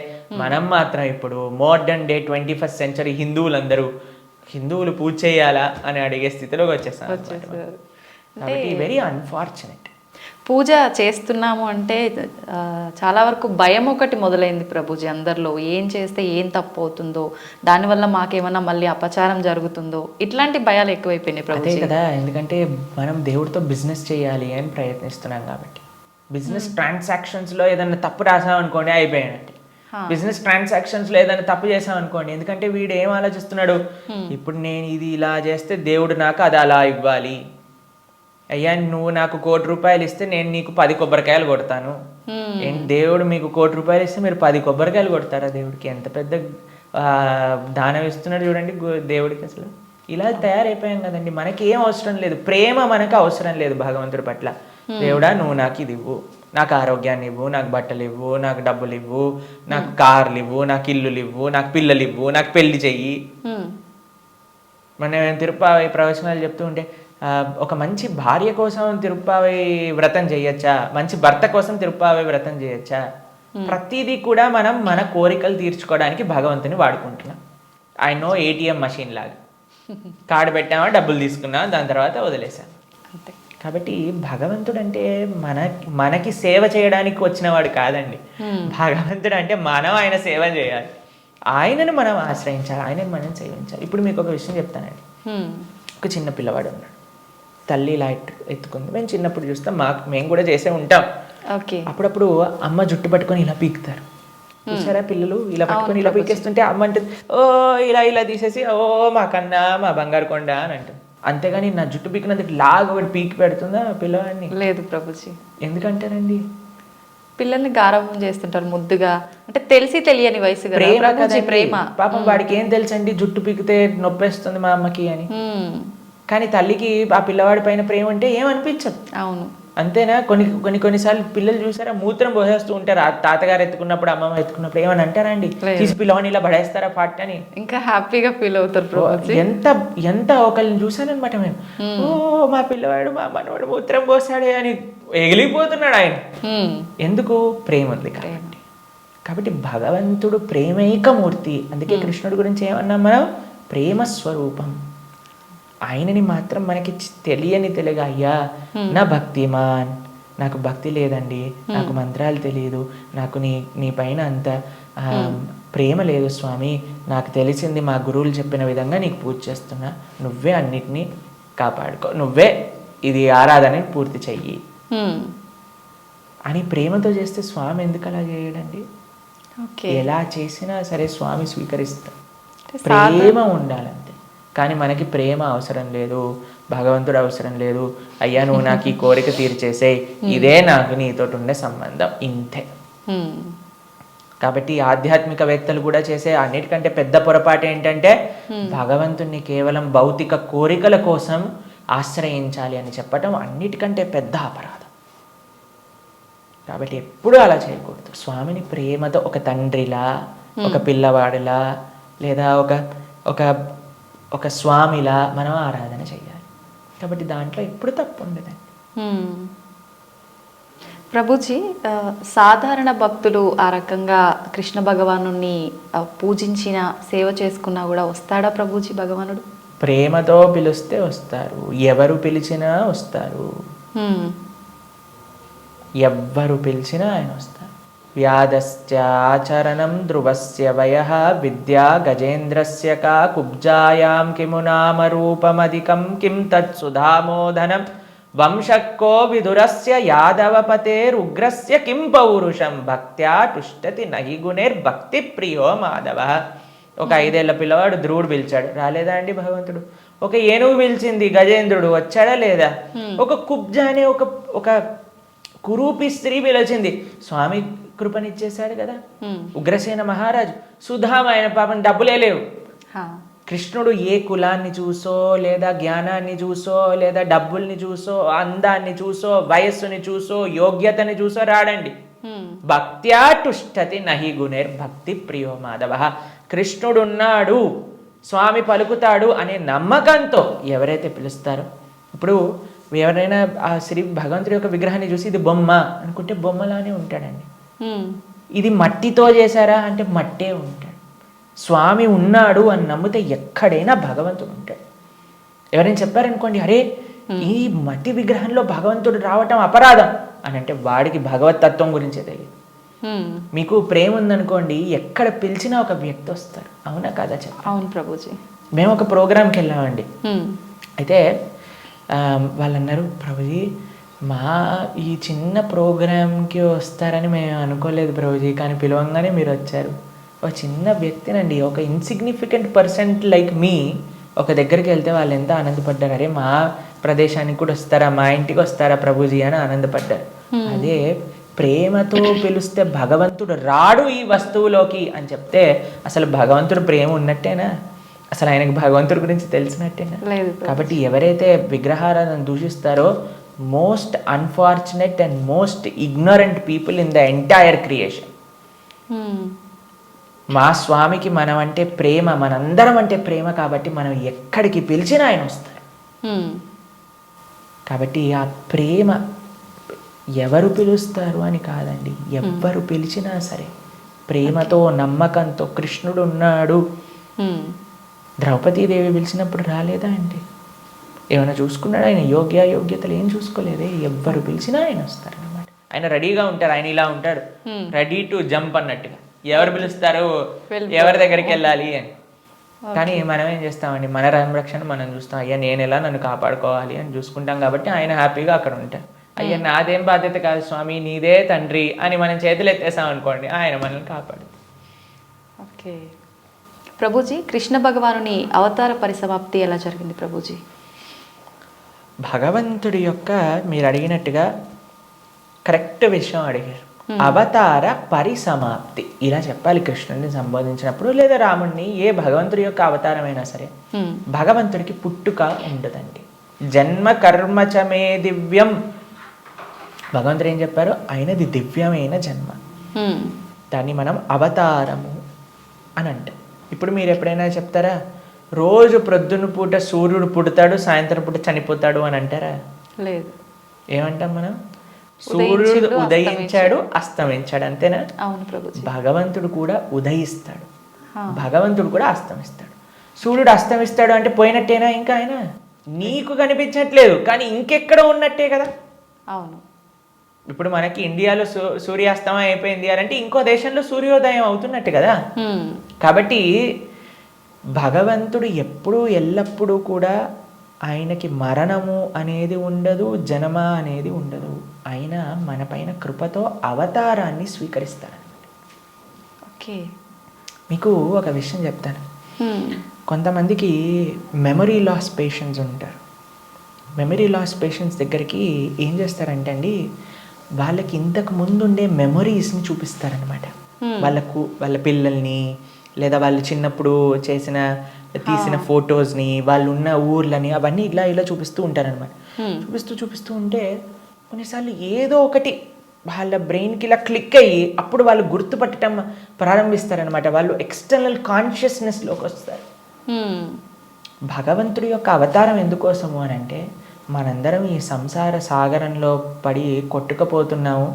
మనం మాత్రం ఇప్పుడు మోడర్న్ డే 21st సెంచరీ హిందువులు పూజ చేయాలా అని అడిగే స్థితిలోకి వచ్చేస్తాం. కాబట్టి వెరీ అన్ఫార్చునేట్. పూజ చేస్తున్నాము అంటే చాలా వరకు భయం ఒకటి మొదలైంది ప్రభుజీ అందరిలో, ఏం చేస్తే ఏం తప్పు అవుతుందో, దానివల్ల మాకేమన్నా మళ్ళీ అపచారం జరుగుతుందో, ఇట్లాంటి భయాలు ఎక్కువైపోయినాయి ప్రభుజీ. అదే కదా, ఎందుకంటే మనం దేవుడితో బిజినెస్ చేయాలి అని ప్రయత్నిస్తున్నాం కాబట్టి. బిజినెస్ ట్రాన్సాక్షన్స్లో ఏదైనా తప్పు రాసాం అనుకోండి అయిపోయానంటే, బిజినెస్ ట్రాన్సాక్షన్స్లో ఏదైనా తప్పు చేసాం అనుకోండి, ఎందుకంటే వీడు ఏం ఆలోచిస్తున్నాడు, ఇప్పుడు నేను ఇది ఇలా చేస్తే దేవుడు నాకు అది అలా ఇవ్వాలి, అయ్యా నువ్వు నాకు 1 కోటి రూపాయలు ఇస్తే నేను నీకు 10 కొబ్బరికాయలు కొడతాను. ఏంటి దేవుడు మీకు 1 కోటి రూపాయలు ఇస్తే మీరు 10 కొబ్బరికాయలు కొడతారా? దేవుడికి ఎంత పెద్ద దానం ఇస్తున్నాడు చూడండి దేవుడికి. అసలు ఇలా తయారైపోయాం కదండి. మనకి ఏం అవసరం లేదు, ప్రేమ మనకు అవసరం లేదు భగవంతుడి పట్ల. దేవుడా నువ్వు నాకు ఇది ఇవ్వు, నాకు ఆరోగ్యాన్ని ఇవ్వు, నాకు బట్టలు ఇవ్వు, నాకు డబ్బులు ఇవ్వు, నాకు కార్లు ఇవ్వు, నాకు ఇల్లులు ఇవ్వు, నాకు పిల్లలు ఇవ్వు, నాకు పెళ్లి చెయ్యి. మనం తిరుప్పావై ప్రవచనాలు చెప్తూ ఉంటే ఒక మంచి భార్య కోసం తిరుప్పావై వ్రతం చేయొచ్చా, మంచి భర్త కోసం తిరుప్పావై వ్రతం చేయొచ్చా? ప్రతిదీ కూడా మనం మన కోరికలు తీర్చుకోవడానికి భగవంతుని వాడుకుంటున్నాం. ఐ నో ఏటీఎం మషిన్ లాగా కార్డు పెట్టామా, డబ్బులు తీసుకున్నా, దాని తర్వాత వదిలేసాం. అంతే. కాబట్టి భగవంతుడు అంటే మనకి సేవ చేయడానికి వచ్చినవాడు కాదండి. భగవంతుడు అంటే మనం ఆయన సేవ చేయాలి, ఆయనను మనం ఆశ్రయించాలి, ఆయనను మనం సేవించాలి. ఇప్పుడు మీకు ఒక విషయం చెప్తానండి. ఒక చిన్న పిల్లవాడు ఉన్నాడు, తల్లి ఇలా ఎత్తుకుంది. మేము చిన్నప్పుడు చూస్తాం, మేము కూడా చేసే ఉంటాం. అప్పుడప్పుడు అమ్మ జుట్టు పట్టుకొని ఇలా పీకుతారు చూసారా, పిల్లలు ఇలా పట్టుకొని ఇలా పీకేస్తుంటే అమ్మ అంటే ఓ ఇలా తీసేసి ఓ మా కన్నా మా బంగారు కొండ అని అంటుంది. అంతేగాని నా జుట్టు పీకినందుకు లాగా ఒకటి పీకి పెడుతుందా పిల్లవాడిని? లేదు ప్రభుజీ. ఎందుకంటారండి? పిల్లల్ని గారాబం చేస్తుంటారు ముద్దుగా, అంటే తెలిసి తెలియని వయసు కదా. ప్రేమ. పాపం వాడికి ఏం తెలుసండి జుట్టు పీకితే నొప్పేస్తుంది మా అమ్మకి అని. కానీ తల్లికి ఆ పిల్లవాడి పైన ప్రేమ అంటే ఏమనిపించదు. అవును, అంతేనా? కొన్నిసార్లు పిల్లలు చూసారా మూత్రం పోసేస్తూ ఉంటారు, ఆ తాతగారు ఎత్తుకున్నప్పుడు అమ్మమ్మ ఎత్తుకున్నప్పుడు ఏమని అంటారా అండి? తీసి పిల్లవాడిని ఇలా పడేస్తారా పాట అని. ఇంకా హ్యాపీగా ఫీల్ అవుతారు. ఎంత ఒకళ్ళని చూసానమాట మేము, ఓ మా పిల్లవాడు మా మనవాడు మూత్రం పోసాడే అని ఎగిలిపోతున్నాడు ఆయన. ఎందుకు? ప్రేమ ఉంది కాబట్టి. కాబట్టి భగవంతుడు ప్రేమైకమూర్తి. అందుకే కృష్ణుడి గురించి ఏమన్నాం మనం? ప్రేమ స్వరూపం. ఆయనని మాత్రం మనకి తెలియని తెలుగు, అయ్యా నా భక్తిమాన్, నాకు భక్తి లేదండి, నాకు మంత్రాలు తెలియదు, నాకు నీ పైన అంత ప్రేమ లేదు స్వామి, నాకు తెలిసింది మా గురువులు చెప్పిన విధంగా నీకు పూజ చేస్తున్నా, నువ్వే అన్నిటినీ కాపాడుకో, నువ్వే ఇది ఆరాధన పూర్తి చెయ్యి అని ప్రేమతో చేస్తే స్వామి ఎందుకు అలా చేయడండి? ఎలా చేసినా సరే స్వామి స్వీకరిస్తా. ప్రేమ ఉండాలంతే. కానీ మనకి ప్రేమ అవసరం లేదు, భగవంతుడు అవసరం లేదు. అయ్యా నువ్వు నాకు ఈ కోరిక తీర్చేసేయ్, ఇదే నాకు నీతో ఉండే సంబంధం, ఇంతే. కాబట్టి ఆధ్యాత్మికవేత్తలు కూడా చేసే అన్నిటికంటే పెద్ద పొరపాటు ఏంటంటే భగవంతుణ్ణి కేవలం భౌతిక కోరికల కోసం ఆశ్రయించాలి అని చెప్పటం అన్నిటికంటే పెద్ద అపరాధం. కాబట్టి ఎప్పుడూ అలా చేయకూడదు. స్వామిని ప్రేమతో ఒక తండ్రిలా, ఒక పిల్లవాడిలా, లేదా ఒక స్వామిలా మనం ఆరాధన చేయాలి. కాబట్టి దాంట్లో ఎప్పుడు తప్పు ఉండదండి. ప్రభుజీ, సాధారణ భక్తులు ఆ రకంగా కృష్ణ భగవాను పూజించిన సేవ చేసుకున్నా కూడా వస్తాడా ప్రభుజీ భగవానుడు? ప్రేమతో పిలిస్తే వస్తారు, ఎవరు పిలిచినా వస్తారు, ఎవ్వరు పిలిచినా ఆయన వస్తారు. వ్యాధస్య ఆచరణం ధ్రువస్య వయః విద్యా గజేంద్రస్య కా కుబ్జాయాం కిము నామ రూపమధికం కిం తత్సుధామోదనం వంశక్కో విదురస్య యాదవపతేరుగ్రస్య కిం పౌరుషం భక్త్యా తుష్టతి నహి గుణైర్భక్తి ప్రియో మాధవ. ఒక 5 ఏళ్ల పిల్లవాడు ధ్రువుడు పిలిచాడు, రాలేదా అండి భగవంతుడు? ఒక ఏనుగు పిలిచింది, గజేంద్రుడు వచ్చాడా లేదా? ఒక కుబ్జ అనే ఒక కురూపి స్త్రీ పిలిచింది, స్వామి కృపనిచ్చేశాడు కదా. ఉగ్రసేన మహారాజు, సుధామ ఆయన పాపం డబ్బులే లేవు. కృష్ణుడు ఏ కులాన్ని చూసో, లేదా జ్ఞానాన్ని చూసో, లేదా డబ్బుల్ని చూసో, అందాన్ని చూసో, వయస్సుని చూసో, యోగ్యతని చూసో రాడండి. భక్త్యా తుష్టతి నహి గుణైర్భక్తి ప్రియో మాధవ. కృష్ణుడున్నాడు, స్వామి పలుకుతాడు అనే నమ్మకంతో ఎవరైతే పిలుస్తారో, ఇప్పుడు ఎవరైనా ఆ శ్రీ భగవంతుడి యొక్క విగ్రహాన్ని చూసి ఇది బొమ్మ అనుకుంటే బొమ్మలానే ఉంటాడండి. ఇది మట్టితో చేశారా అంటే మట్టే ఉంటాడు. స్వామి ఉన్నాడు అని నమ్మితే ఎక్కడైనా భగవంతుడు ఉంటాడు. ఎవరైనా చెప్పారనుకోండి, అరే ఈ మట్టి విగ్రహంలో భగవంతుడు రావటం అపరాధం అని అంటే వాడికి భగవతత్వం గురించే తెలియదు. మీకు ప్రేమ ఉందనుకోండి, ఎక్కడ పిలిచినా ఒక వ్యక్తి వస్తారు. అవునా కదా చెప్ప? అవును ప్రభుజీ. మేము ఒక ప్రోగ్రామ్కి వెళ్ళామండి. అయితే వాళ్ళు అన్నారు, ప్రభుజీ మా ఈ చిన్న ప్రోగ్రామ్కి వస్తారని మేము అనుకోలేదు ప్రభుజీ, కానీ పిలవంగానే మీరు వచ్చారు. ఒక చిన్న వ్యక్తినండి, ఒక ఇన్సిగ్నిఫికెంట్ పర్సన్ లైక్ మీ ఒక దగ్గరికి వెళ్తే వాళ్ళు ఎంత ఆనందపడ్డారు. అరే మా ప్రదేశానికి కూడా వస్తారా, మా ఇంటికి వస్తారా ప్రభుజీ అని ఆనందపడ్డారు. అదే ప్రేమతో పిలిస్తే భగవంతుడు రాడు ఈ వస్తువులోకి అని చెప్తే అసలు భగవంతుడు ప్రేమ ఉన్నట్టేనా? అసలు ఆయనకు భగవంతుడి గురించి తెలిసినట్టేనా? లేదు. కాబట్టి ఎవరైతే విగ్రహారాధన దూషిస్తారో most unfortunate and most ignorant people in the entire creation. మా స్వామికి మనం అంటే ప్రేమ, మనందరం అంటే ప్రేమ, కాబట్టి మనం ఎక్కడికి పిలిచినా ఆయన వస్తారు. కాబట్టి ఆ ప్రేమ ఎవరు పిలుస్తారు అని కాదండి, ఎవ్వరు పిలిచినా సరే ప్రేమతో నమ్మకంతో కృష్ణుడు ఉన్నాడు. ద్రౌపదీదేవి పిలిచినప్పుడు రాలేదా అండి? ఏమైనా చూసుకున్నాడు ఆయన? యోగ్యతలు ఏం చూసుకోలేదే. ఎవ్వరు పిలిచినా ఆయన వస్తారు అనమాట. ఆయన రెడీగా ఉంటారు. ఆయన ఇలా ఉంటాడు, రెడీ టు జంప్ అన్నట్టుగా. ఎవరు పిలుస్తారు, ఎవరి దగ్గరికి వెళ్ళాలి అని. కానీ మనం ఏం చేస్తామండి, మన సంరక్షణ మనం చూస్తాం. అయ్యా నేను ఎలా నన్ను కాపాడుకోవాలి అని చూసుకుంటాం. కాబట్టి ఆయన హ్యాపీగా అక్కడ ఉంటారు. అయ్యా నాదేం బాధ్యత కాదు స్వామి, నీదే తండ్రి అని మనం చేతులు ఎత్తేసాం అనుకోండి, ఆయన మనల్ని కాపాడు. ఓకే ప్రభుజీ, కృష్ణ భగవానుని అవతార పరిసమాప్తి ఎలా జరిగింది ప్రభుజీ? భగవంతుడి యొక్క, మీరు అడిగినట్టుగా కరెక్ట్ విషయం అడిగారు. అవతార పరిసమాప్తి ఇలా చెప్పాలి కృష్ణుడిని సంబోధించినప్పుడు, లేదా రాముడిని. ఏ భగవంతుడి యొక్క అవతారమైనా సరే భగవంతుడికి పుట్టుక ఉండదండి. జన్మ కర్మచమే దివ్యం. భగవంతుడు ఏం చెప్పారు? ఆయనది దివ్యమైన జన్మ. దాన్ని మనం అవతారము అని అంటాం. ఇప్పుడు మీరు ఎప్పుడైనా చెప్తారా, రోజు ప్రొద్దున పూట సూర్యుడు పుడతాడు, సాయంత్రం పూట చనిపోతాడు అని అంటారా? లేదు. ఏమంటాం మనం? సూర్యుడు ఉదయించాడు, అస్తమించాడు, అంతేనా? అవును ప్రభు. భగవంతుడు కూడా ఉదయిస్తాడు, భగవంతుడు కూడా అస్తమిస్తాడు. సూర్యుడు అస్తమిస్తాడు అంటే పోయినట్టేనా? ఇంకా ఆయన నీకు కనిపించట్లేదు, కానీ ఇంకెక్కడ ఉన్నట్టే కదా. అవును. ఇప్పుడు మనకి ఇండియాలో సూర్యాస్తమయం అయిపోయింది అని అంటే ఇంకో దేశంలో సూర్యోదయం అవుతున్నట్టు కదా. కాబట్టి భగవంతుడు ఎప్పుడూ ఎల్లప్పుడూ కూడా ఆయనకి మరణము అనేది ఉండదు, జన్మ అనేది ఉండదు. ఆయన మన పైన కృపతో అవతారాన్ని స్వీకరిస్తారనమాట. ఓకే, మీకు ఒక విషయం చెప్తాను. కొంతమందికి మెమరీ లాస్ పేషెంట్స్ ఉంటారు. మెమరీ లాస్ పేషెంట్స్ దగ్గరికి ఏం చేస్తారంటే అండి, వాళ్ళకి ఇంతకు ముందు ఉండే మెమరీస్ని చూపిస్తారనమాట. వాళ్ళ పిల్లల్ని, లేదా వాళ్ళు చిన్నప్పుడు తీసిన ఫొటోస్ని, వాళ్ళు ఉన్న ఊర్లని, అవన్నీ ఇలా చూపిస్తూ ఉంటారనమాట. చూపిస్తూ ఉంటే కొన్నిసార్లు ఏదో ఒకటి వాళ్ళ బ్రెయిన్కి ఇలా క్లిక్ అయ్యి అప్పుడు వాళ్ళు గుర్తుపట్టడం ప్రారంభిస్తారనమాట. వాళ్ళు ఎక్స్టర్నల్ కాన్షియస్నెస్లోకి వస్తారు. భగవంతుడి యొక్క అవతారం ఎందుకోసము అని అంటే, మనందరం ఈ సంసార సాగరంలో పడి కొట్టుకుపోతున్నాము.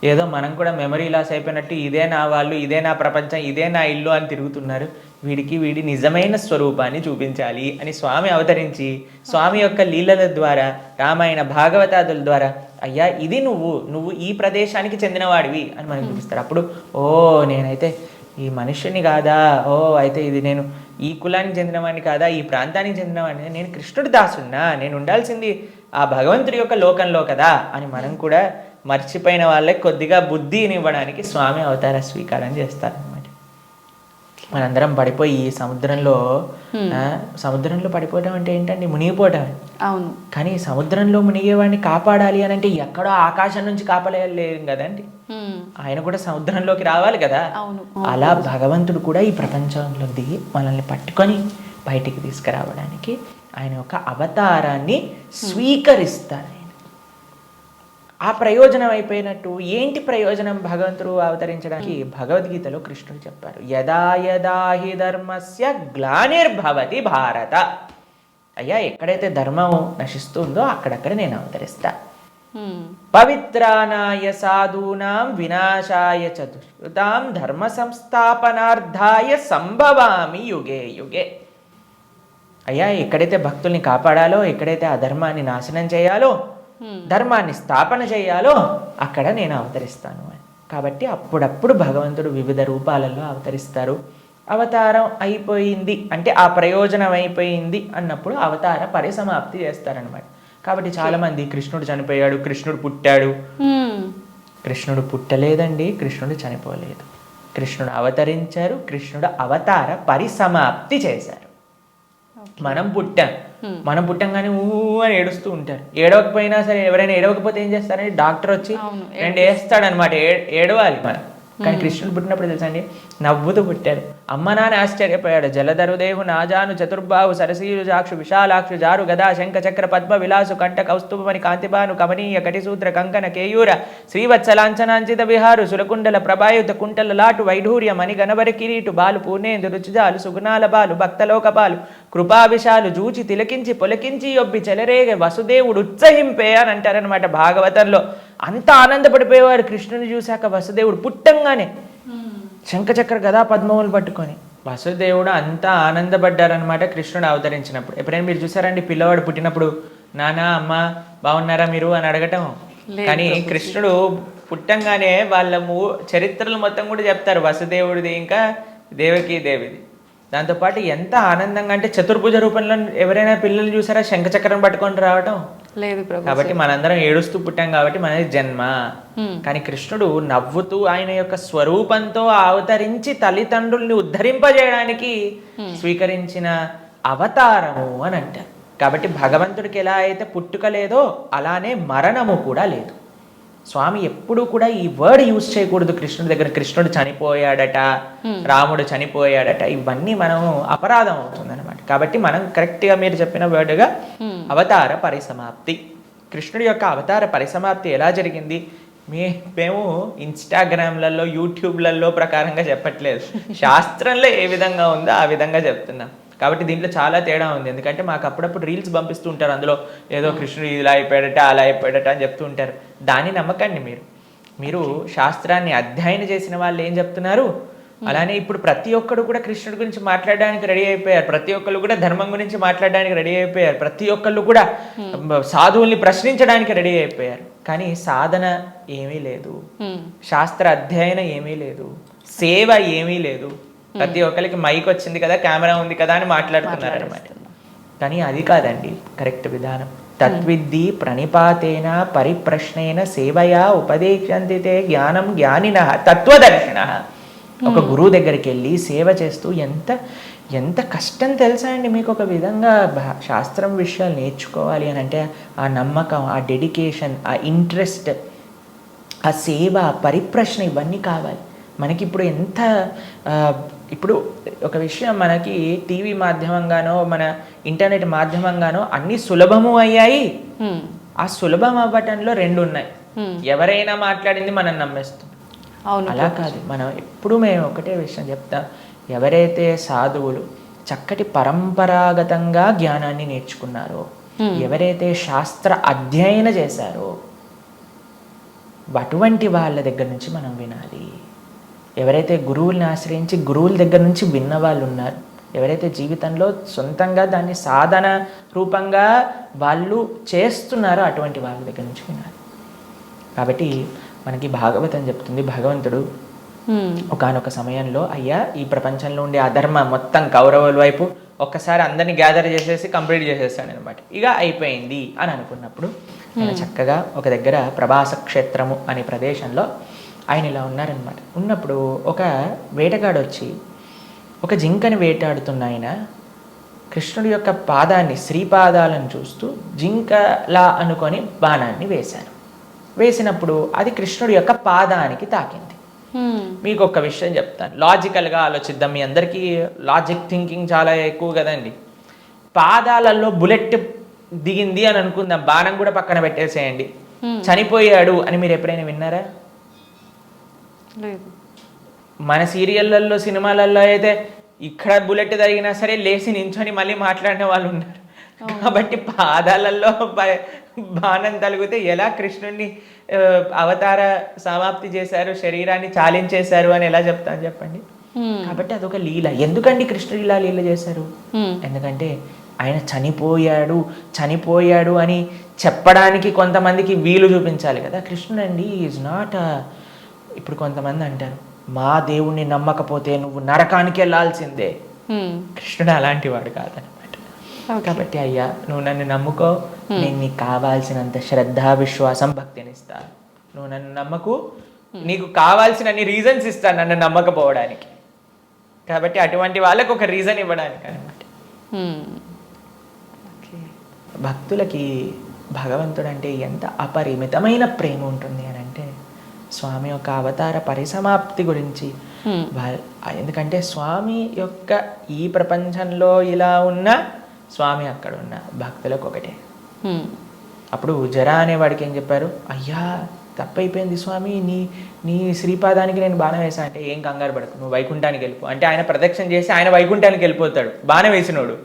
ఏదో మనం కూడా మెమరీ లాస్ అయిపోయినట్టు ఇదే నా వాళ్ళు, ఇదే నా ప్రపంచం, ఇదే నా ఇల్లు అని తిరుగుతున్నారు. వీడి నిజమైన స్వరూపాన్ని చూపించాలి అని స్వామి అవతరించి, స్వామి యొక్క లీలల ద్వారా, రామాయణ భాగవతాదుల ద్వారా, అయ్యా ఇది నువ్వు ఈ ప్రదేశానికి చెందినవాడివి అని మనకు చూపిస్తారు. అప్పుడు ఓ నేనైతే ఈ మనుష్యుని కాదా, ఓ అయితే ఇది నేను ఈ కులానికి చెందినవాడిని కాదా, ఈ ప్రాంతానికి చెందినవాడిని, నేను కృష్ణుడి దాసున్నా, నేను ఉండాల్సింది ఆ భగవంతుడి యొక్క లోకంలో కదా అని మనం కూడా మర్చిపోయిన వాళ్ళకి కొద్దిగా బుద్ధిని ఇవ్వడానికి స్వామి అవతార స్వీకారం చేస్తారనమాట. మనందరం పడిపోయి ఈ సముద్రంలో పడిపోవడం అంటే ఏంటండి? మునిగిపోవటం. అవును. కానీ సముద్రంలో మునిగేవాడిని కాపాడాలి అని అంటే ఎక్కడో ఆకాశం నుంచి కాపాడలేం కదండి, ఆయన కూడా సముద్రంలోకి రావాలి కదా. అలా భగవంతుడు కూడా ఈ ప్రపంచంలో దిగి మనల్ని పట్టుకొని బయటికి తీసుకురావడానికి ఆయన యొక్క అవతారాన్ని స్వీకరిస్తారు. ఆ ప్రయోజనం అయిపోయినట్టు ఏంటి ప్రయోజనం భగవంతుడు అవతరించడానికి? భగవద్గీతలో కృష్ణుడు చెప్పారు, యదా యదా హి ధర్మస్య గ్లానిర్భవతి భారత. అయ్యా ఎక్కడైతే ధర్మం నశిస్తుందో అక్కడక్కడ నేను అవతరిస్తా. పవిత్రానాయ సాధూనాం వినాశాయ చతుష్కృతాం ధర్మ సంస్థాపనార్థాయ సంభవామి యుగే యుగే. అయ్యా ఎక్కడైతే భక్తుల్ని కాపాడాలో, ఎక్కడైతే అధర్మాన్ని నాశనం చేయాలో, ధర్మాన్ని స్థాపన చేయాలో అక్కడ నేను అవతరిస్తాను అని. కాబట్టి అప్పుడప్పుడు భగవంతుడు వివిధ రూపాలలో అవతరిస్తారు. అవతారం అయిపోయింది అంటే ఆ ప్రయోజనం అయిపోయింది అన్నప్పుడు అవతార పరిసమాప్తి చేస్తారనమాట. కాబట్టి చాలామంది కృష్ణుడు చనిపోయాడు, కృష్ణుడు పుట్టాడు. కృష్ణుడు పుట్టలేదండి, కృష్ణుడు చనిపోలేదు. కృష్ణుడు అవతరించారు, కృష్ణుడు అవతార పరిసమాప్తి చేశారు. మనం పుట్టంగానే అని ఏడుస్తూ ఉంటారు. ఏడవకపోయినా సరే, ఎవరైనా ఏడవకపోతే ఏం చేస్తారంటే డాక్టర్ వచ్చి రెండు వేస్తాడనమాట. ఏడవాలి మనం. కానీ కృష్ణుడు పుట్టినప్పుడు తెలుసా అండి, నవ్వుతూ పుట్టాడు. అమ్మ నాన్న ఆశ్చర్యపోయాడు. జలధరుదేహు నాజాను చతుర్బాహు సరసీరు జాక్షు విశాలాక్షు జారు గదా శంఖ చక్ర పద్మ విలాసు కంఠ కౌస్తుభమణి కాంతిబాను కమనీయ కటిసూత్ర కంకణ కేయూర శ్రీవత్సలాంఛనాంచిత విహారు సురకుండల ప్రభాయుత కుంటల లాటు వైఢూర్య మణి గణవర కిరీటు బాలు పూర్ణేందు రుచిజాలు సుగుణాల బాలు భక్తలోక బాలు కృపాభిషాలు జూచి తిలకించి పొలకించి యొబ్బి చెలరేగ వసుదేవుడు ఉత్సహింపే అని అంటారనమాట భాగవతంలో. అంత ఆనందపడిపోయేవారు కృష్ణుని చూశాక. వసుదేవుడు పుట్టంగానే శంఖచక్ర గదా పద్మములు పట్టుకొని వసుదేవుడు అంతా ఆనందపడ్డారనమాట కృష్ణుడు అవతరించినప్పుడు. ఎప్పుడైనా మీరు చూసారండి పిల్లవాడు పుట్టినప్పుడు నాన్న అమ్మ బాగున్నారా మీరు అని అడగటం? కానీ కృష్ణుడు పుట్టంగానే వాళ్ళ చరిత్రలు మొత్తం కూడా చెప్తారు, వసుదేవుడిది ఇంకా దేవకీ దేవిది. దాంతోపాటు ఎంత ఆనందంగా అంటే చతుర్భుజ రూపంలో ఎవరైనా పిల్లలు చూసారా శంఖచక్రం పట్టుకొని రావటం? లేదు ప్రభు. కాబట్టి మనందరం ఏడుస్తూ పుట్టాం కాబట్టి మనది జన్మ. కానీ కృష్ణుడు నవ్వుతూ ఆయన యొక్క స్వరూపంతో అవతరించి తల్లిదండ్రుల్ని ఉద్ధరింపజేయడానికి స్వీకరించిన అవతారము అని అంటారు. కాబట్టి భగవంతుడికి ఎలా అయితే పుట్టుక లేదో అలానే మరణము కూడా లేదు. స్వామి ఎప్పుడూ కూడా ఈ వర్డ్ యూజ్ చేయకూడదు కృష్ణుడి దగ్గర. కృష్ణుడు చనిపోయాడట, రాముడు చనిపోయాడట, ఇవన్నీ మనం అపరాధం అవుతుంది అనమాట. కాబట్టి మనం కరెక్ట్గా మీరు చెప్పిన వర్డ్గా అవతార పరిసమాప్తి, కృష్ణుడి యొక్క అవతార పరిసమాప్తి ఎలా జరిగింది? మేము ఇన్స్టాగ్రామ్లలో యూట్యూబ్లలో ప్రకారంగా చెప్పట్లేదు, శాస్త్రంలో ఏ విధంగా ఉందో ఆ విధంగా చెప్తున్నాం. కాబట్టి దీంట్లో చాలా తేడా ఉంది. ఎందుకంటే మాకు అప్పుడప్పుడు రీల్స్ పంపిస్తూ ఉంటారు, అందులో ఏదో కృష్ణుడు ఇలా అయిపోయాడట అలా అయిపోయాడట అని చెప్తూ ఉంటారు. దాన్ని నమ్మకండి. మీరు శాస్త్రాన్ని అధ్యయనం చేసిన వాళ్ళు ఏం చెప్తున్నారు, అలానే ఇప్పుడు ప్రతి ఒక్కరు కూడా కృష్ణుడి గురించి మాట్లాడడానికి రెడీ అయిపోయారు. ప్రతి ఒక్కళ్ళు కూడా ధర్మం గురించి మాట్లాడడానికి రెడీ అయిపోయారు. ప్రతి ఒక్కళ్ళు కూడా సాధువుల్ని ప్రశ్నించడానికి రెడీ అయిపోయారు. కానీ సాధన ఏమీ లేదు, శాస్త్ర అధ్యయనం ఏమీ లేదు, సేవ ఏమీ లేదు. ప్రతి ఒక్కరికి మైక్ వచ్చింది కదా, కెమెరా ఉంది కదా అని మాట్లాడుతున్నారు అనమాట. కానీ అది కాదండి కరెక్ట్ విధానం. తద్విద్ధి ప్రణిపాతేన పరిప్రశ్నేన సేవయా ఉపదేశంతి తే జ్ఞానం జ్ఞానినః తత్వదర్శినః. ఒక గురువు దగ్గరికి వెళ్ళి సేవ చేస్తూ ఎంత కష్టం తెలుసా అండి మీకు? ఒక విధంగా శాస్త్రం విషయాలు నేర్చుకోవాలి అని అంటే ఆ నమ్మకం, ఆ డెడికేషన్, ఆ ఇంట్రెస్ట్, ఆ సేవ, ఆ పరిప్రశ్న ఇవన్నీ కావాలి మనకి. ఇప్పుడు ఒక విషయం, మనకి టీవీ మాధ్యమంగానో మన ఇంటర్నెట్ మాధ్యమంగానో అన్ని సులభము అయ్యాయి. ఆ సులభం అవ్వటంలో రెండు ఉన్నాయి. ఎవరైనా మాట్లాడింది మనం నమ్మేస్తాం. అలా కాదు. మనం మేము ఒకటే విషయం చెప్తాం, ఎవరైతే సాధువులు చక్కటి పరంపరాగతంగా జ్ఞానాన్ని నేర్చుకున్నారో, ఎవరైతే శాస్త్ర అధ్యయనం చేశారో అటువంటి వాళ్ళ దగ్గర నుంచి మనం వినాలి. ఎవరైతే గురువుల్ని ఆశ్రయించి గురువుల దగ్గర నుంచి విన్న వాళ్ళు ఉన్నారు, ఎవరైతే జీవితంలో సొంతంగా దాన్ని సాధన రూపంగా వాళ్ళు చేస్తున్నారో అటువంటి వాళ్ళ దగ్గర నుంచి వినాలి. కాబట్టి మనకి భాగవతం చెప్తుంది, భగవంతుడు ఒకానొక సమయంలో అయ్యా ఈ ప్రపంచంలో ఉండే అధర్మ మొత్తం కౌరవుల వైపు ఒక్కసారి అందరినీ గ్యాదర్ చేసేసి కంప్లీట్ చేసేసాడు అనమాట. ఇక అయిపోయింది అని అనుకున్నప్పుడు ఆయన చక్కగా ఒక దగ్గర ప్రభాస క్షేత్రము అనే ప్రదేశంలో ఆయన ఇలా ఉన్నారనమాట. ఉన్నప్పుడు ఒక వేటగాడు వచ్చి ఒక జింకని వేటాడుతున్న ఆయన కృష్ణుడి యొక్క పాదాన్ని, శ్రీపాదాలను చూస్తూ జింకలా అనుకొని బాణాన్ని వేశారు. వేసినప్పుడు అది కృష్ణుడి యొక్క పాదానికి తాకింది. మీకు ఒక విషయం చెప్తాను, లాజికల్గా ఆలోచిద్దాం. మీ అందరికీ లాజిక్ థింకింగ్ చాలా ఎక్కువ కదండి. పాదాలలో బుల్లెట్ దిగింది అని అనుకుందాం, బాణం కూడా పక్కన పెట్టేసేయండి, చనిపోయాడు అని మీరు ఎప్పుడైనా విన్నారా? మన సీరియళ్ళల్లో సినిమాలలో అయితే ఇక్కడ బుల్లెట్ తగినా సరే లేచి నించొని మళ్ళీ మాట్లాడిన వాళ్ళు ఉన్నారు. కాబట్టి పాదాలలో బాణం తలిగితే ఎలా కృష్ణుడిని అవతార సమాప్తి చేశారు, శరీరాన్ని చాలించేశారు అని ఎలా చెప్తాను చెప్పండి? కాబట్టి అదొక లీల. ఎందుకండి కృష్ణుడు ఇలా లీల చేశారు? ఎందుకంటే ఆయన చనిపోయాడు అని చెప్పడానికి కొంతమందికి వీలు చూపించాలి కదా. కృష్ణుడు అండి ఈజ్ నాట్ ఇప్పుడు కొంతమంది అంటారు, మా దేవుణ్ణి నమ్మకపోతే నువ్వు నరకానికి వెళ్ళాల్సిందే. కృష్ణుడు అలాంటి వాడు కాదనమాట. కాబట్టి అయ్యా నువ్వు నన్ను నమ్ముకో, నేను నీకు కావాల్సినంత శ్రద్ధ, విశ్వాసం, భక్తిని ఇస్తాను. నువ్వు నన్ను నమ్మకు, నీకు కావాల్సినన్ని రీజన్స్ ఇస్తాను నన్ను నమ్మకపోవడానికి. కాబట్టి అటువంటి వాళ్ళకు ఒక రీజన్ ఇవ్వడానికి అనమాట. భక్తులకి భగవంతుడు అంటే ఎంత అపరిమితమైన ప్రేమ ఉంటుంది అని అంటే స్వామి యొక్క అవతార పరిసమాప్తి గురించి ఎందుకంటే స్వామి యొక్క ఈ ప్రపంచంలో ఇలా ఉన్న స్వామి అక్కడ ఉన్న భక్తులకు ఒకటే. అప్పుడు జరా అనేవాడికి ఏం చెప్పారు, అయ్యా తప్పైపోయింది స్వామి, నీ శ్రీపాదానికి నేను బాణం వేసా అంటే, ఏం కంగారు పడకు, నువ్వు వైకుంఠానికి వెళ్ళిపో అంటే ఆయన ప్రదక్షిణ చేసి ఆయన వైకుంఠానికి వెళ్ళిపోతాడు బాణం వేసినోడు.